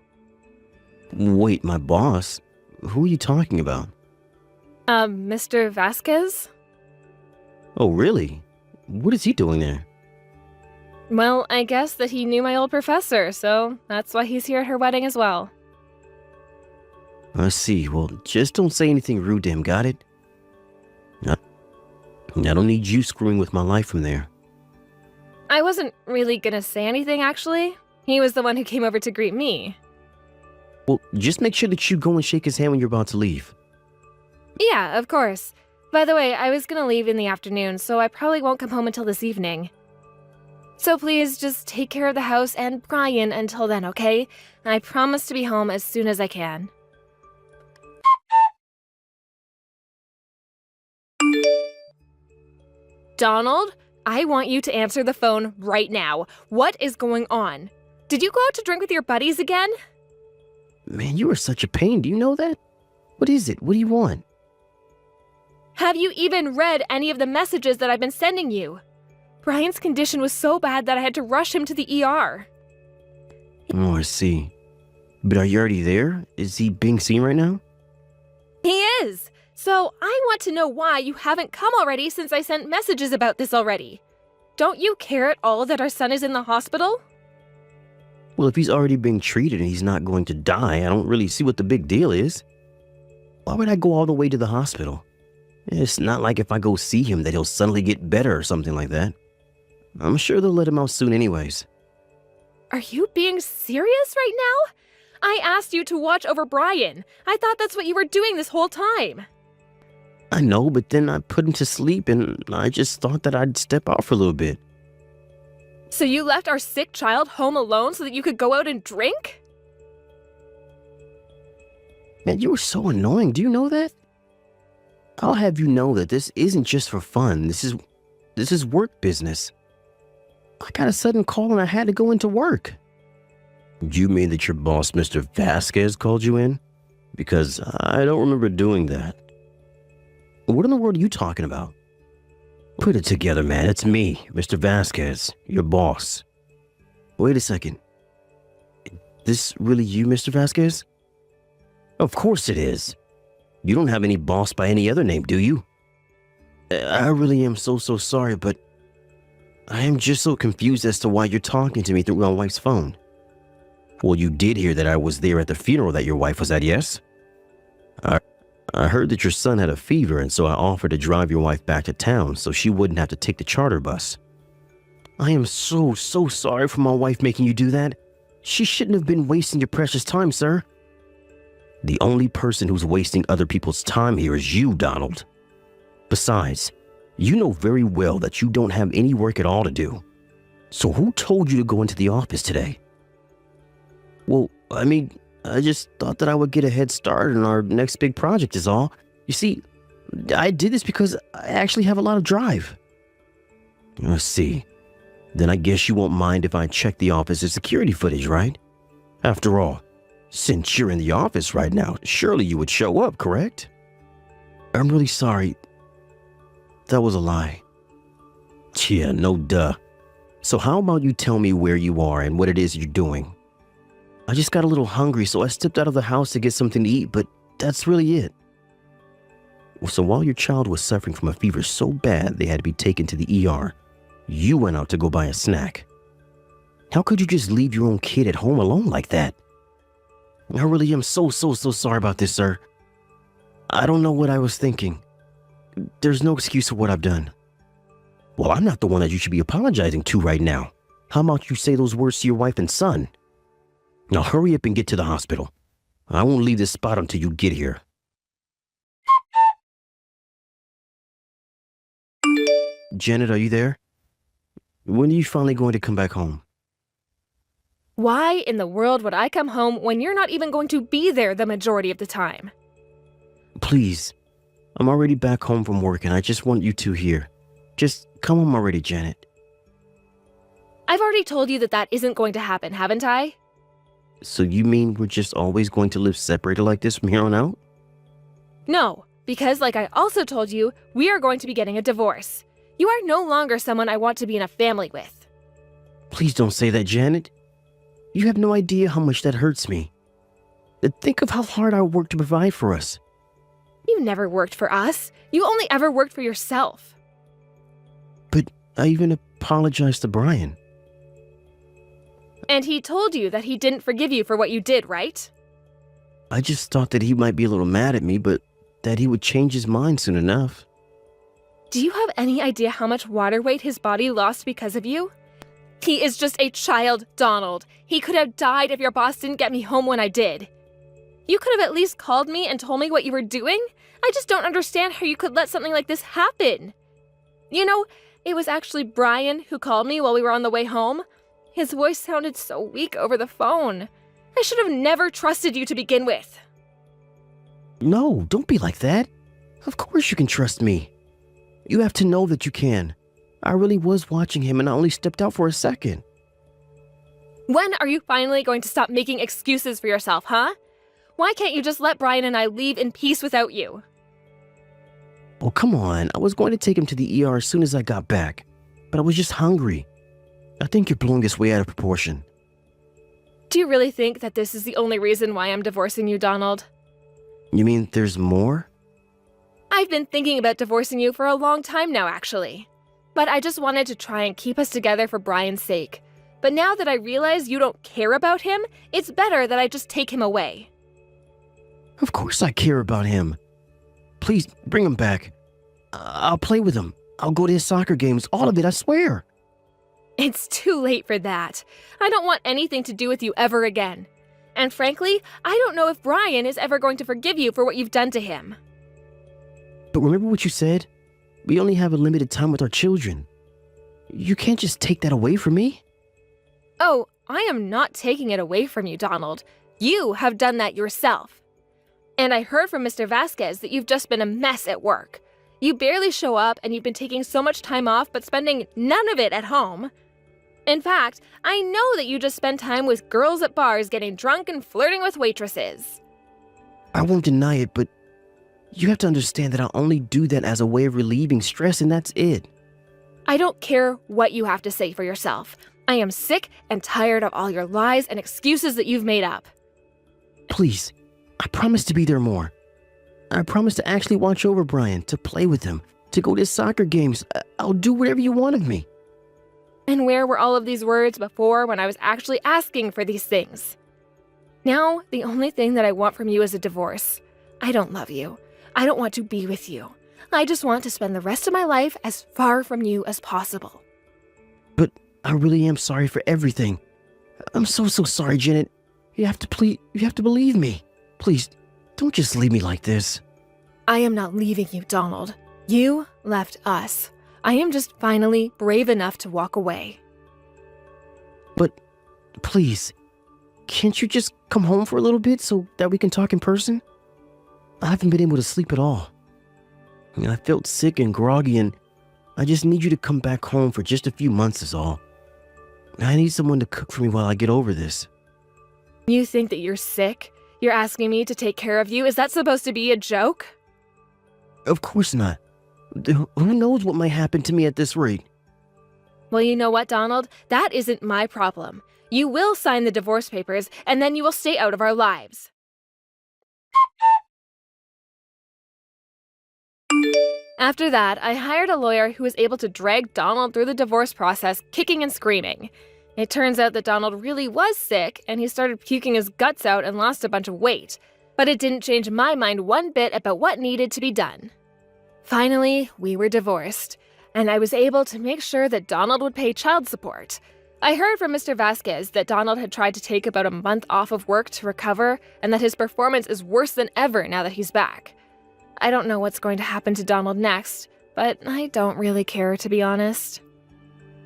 Speaker 2: Wait, my boss? Who are you talking about?
Speaker 1: Mr. Vasquez?
Speaker 2: Oh, really? What is he doing there?
Speaker 1: Well, I guess that he knew my old professor, so that's why he's here at her wedding as well.
Speaker 2: I see. Well, just don't say anything rude to him, got it? I don't need you screwing with my life from there.
Speaker 1: I wasn't really gonna say anything, actually. He was the one who came over to greet me.
Speaker 2: Well, just make sure that you go and shake his hand when you're about to leave.
Speaker 1: Yeah, of course. By the way, I was gonna leave in the afternoon, so I probably won't come home until this evening. So please just take care of the house and Brian until then, okay? I promise to be home as soon as I can. Donald, I want you to answer the phone right now. What is going on? Did you go out to drink with your buddies again?
Speaker 2: Man, you are such a pain. Do you know that? What is it? What do you want?
Speaker 1: Have you even read any of the messages that I've been sending you? Brian's condition was so bad that I had to rush him to the ER.
Speaker 2: Oh, I see. But are you already there? Is he being seen right now?
Speaker 1: He is! So I want to know why you haven't come already since I sent messages about this already. Don't you care at all that our son is in the hospital?
Speaker 2: Well, if he's already being treated and he's not going to die, I don't really see what the big deal is. Why would I go all the way to the hospital? It's not like if I go see him that he'll suddenly get better or something like that. I'm sure they'll let him out soon anyways.
Speaker 1: Are you being serious right now? I asked you to watch over Brian. I thought that's what you were doing this whole time.
Speaker 2: I know, but then I put him to sleep and I just thought that I'd step out for a little bit.
Speaker 1: So you left our sick child home alone so that you could go out and drink?
Speaker 2: Man, you were so annoying. Do you know that? I'll have you know that this isn't just for fun. This is work business. I got a sudden call and I had to go into work. You mean that your boss, Mr. Vasquez, called you in? Because I don't remember doing that. What in the world are you talking about? Put it together, man. It's me, Mr. Vasquez, your boss. Wait a second. This really you, Mr. Vasquez? Of course it is. You don't have any boss by any other name, do you? I really am so sorry, but I am just so confused as to why you're talking to me through my wife's phone. Well, you did hear that I was there at the funeral that your wife was at, yes? I heard that your son had a fever, and so I offered to drive your wife back to town so she wouldn't have to take the charter bus. I am so sorry for my wife making you do that. She shouldn't have been wasting your precious time, sir. The only person who's wasting other people's time here is you, Donald. Besides, you know very well that you don't have any work at all to do. So who told you to go into the office today? Well, I mean, I just thought that I would get a head start on our next big project is all. You see, I did this because I actually have a lot of drive. Let's see. Then I guess you won't mind if I check the office's security footage, right? After all, since you're in the office right now, surely you would show up, correct? I'm really sorry. That was a lie. Yeah, no duh. So how about you tell me where you are and what it is you're doing? I just got a little hungry, so I stepped out of the house to get something to eat, but that's really it. So while your child was suffering from a fever so bad they had to be taken to the ER, you went out to go buy a snack. How could you just leave your own kid at home alone like that? I really am so sorry about this, sir. I don't know what I was thinking. There's no excuse for what I've done. Well, I'm not the one that you should be apologizing to right now. How about you say those words to your wife and son? Now hurry up and get to the hospital. I won't leave this spot until you get here. Janet, are you there? When are you finally going to come back home?
Speaker 1: Why in the world would I come home when you're not even going to be there the majority of the time?
Speaker 2: Please. I'm already back home from work and I just want you two here. Just come home already, Janet.
Speaker 1: I've already told you that that isn't going to happen, haven't I?
Speaker 2: So you mean we're just always going to live separated like this from here on out?
Speaker 1: No, because like I also told you, we are going to be getting a divorce. You are no longer someone I want to be in a family with.
Speaker 2: Please don't say that, Janet. You have no idea how much that hurts me. Think of how hard I worked to provide for us.
Speaker 1: You never worked for us. You only ever worked for yourself.
Speaker 2: But I even apologized to Brian.
Speaker 1: And he told you that he didn't forgive you for what you did, right?
Speaker 2: I just thought that he might be a little mad at me, but that he would change his mind soon enough.
Speaker 1: Do you have any idea how much water weight his body lost because of you? He is just a child, Donald. He could have died if your boss didn't get me home when I did. You could have at least called me and told me what you were doing. I just don't understand how you could let something like this happen. You know, it was actually Brian who called me while we were on the way home. His voice sounded so weak over the phone. I should have never trusted you to begin with.
Speaker 2: No, don't be like that. Of course you can trust me. You have to know that you can. I really was watching him and I only stepped out for a second.
Speaker 1: When are you finally going to stop making excuses for yourself, huh? Why can't you just let Brian and I leave in peace without you?
Speaker 2: Oh, come on. I was going to take him to the ER as soon as I got back, but I was just hungry. I think you're blowing this way out of proportion.
Speaker 1: Do you really think that this is the only reason why I'm divorcing you, Donald?
Speaker 2: You mean there's more?
Speaker 1: I've been thinking about divorcing you for a long time now, actually. But I just wanted to try and keep us together for Brian's sake. But now that I realize you don't care about him, it's better that I just take him away.
Speaker 2: Of course I care about him. Please, bring him back. I'll play with him. I'll go to his soccer games, all of it, I swear.
Speaker 1: It's too late for that. I don't want anything to do with you ever again. And frankly, I don't know if Brian is ever going to forgive you for what you've done to him.
Speaker 2: But remember what you said? We only have a limited time with our children. You can't just take that away from me.
Speaker 1: Oh, I am not taking it away from you, Donald. You have done that yourself. And I heard from Mr. Vasquez that you've just been a mess at work. You barely show up and you've been taking so much time off but spending none of it at home. In fact, I know that you just spend time with girls at bars getting drunk and flirting with waitresses.
Speaker 2: I won't deny it, but you have to understand that I only do that as a way of relieving stress and that's it.
Speaker 1: I don't care what you have to say for yourself. I am sick and tired of all your lies and excuses that you've made up.
Speaker 2: Please, I promise to be there more. I promise to actually watch over Brian, to play with him, to go to soccer games. I'll do whatever you want of me.
Speaker 1: And where were all of these words before when I was actually asking for these things? Now, the only thing that I want from you is a divorce. I don't love you. I don't want to be with you. I just want to spend the rest of my life as far from you as possible.
Speaker 2: But I really am sorry for everything. I'm so sorry, Janet. You have to believe me. Please, don't just leave me like this.
Speaker 1: I am not leaving you, Donald. You left us. I am just finally brave enough to walk away.
Speaker 2: But please, can't you just come home for a little bit so that we can talk in person? I haven't been able to sleep at all. I felt sick and groggy, and I just need you to come back home for just a few months is all. I need someone to cook for me while I get over this.
Speaker 1: You think that you're sick? You're asking me to take care of you? Is that supposed to be a joke?
Speaker 2: Of course not. Who knows what might happen to me at this rate?
Speaker 1: Well, you know what, Donald? That isn't my problem. You will sign the divorce papers, and then you will stay out of our lives. After that, I hired a lawyer who was able to drag Donald through the divorce process, kicking and screaming. It turns out that Donald really was sick, and he started puking his guts out and lost a bunch of weight. But it didn't change my mind one bit about what needed to be done. Finally, we were divorced, and I was able to make sure that Donald would pay child support. I heard from Mr. Vasquez that Donald had tried to take about a month off of work to recover, and that his performance is worse than ever now that he's back. I don't know what's going to happen to Donald next, but I don't really care, to be honest.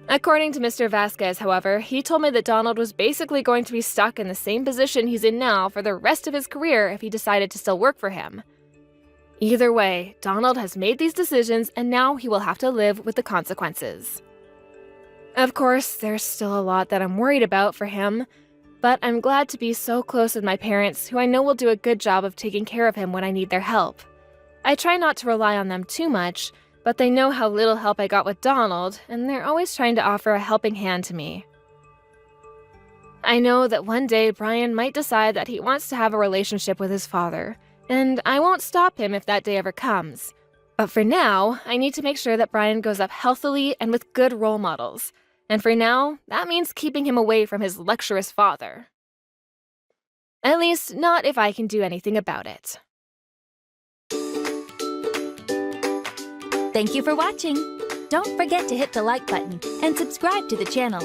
Speaker 1: According to Mr. Vasquez, however, he told me that Donald was basically going to be stuck in the same position he's in now for the rest of his career if he decided to still work for him. Either way, Donald has made these decisions, and now he will have to live with the consequences. Of course, there's still a lot that I'm worried about for him, but I'm glad to be so close with my parents, who I know will do a good job of taking care of him when I need their help. I try not to rely on them too much, but they know how little help I got with Donald, and they're always trying to offer a helping hand to me. I know that one day Brian might decide that he wants to have a relationship with his father, and I won't stop him if that day ever comes. But for now, I need to make sure that Brian grows up healthily and with good role models. And for now, that means keeping him away from his lecherous father. At least, not if I can do anything about it.
Speaker 5: Thank you for watching. Don't forget to hit the like button and subscribe to the channel.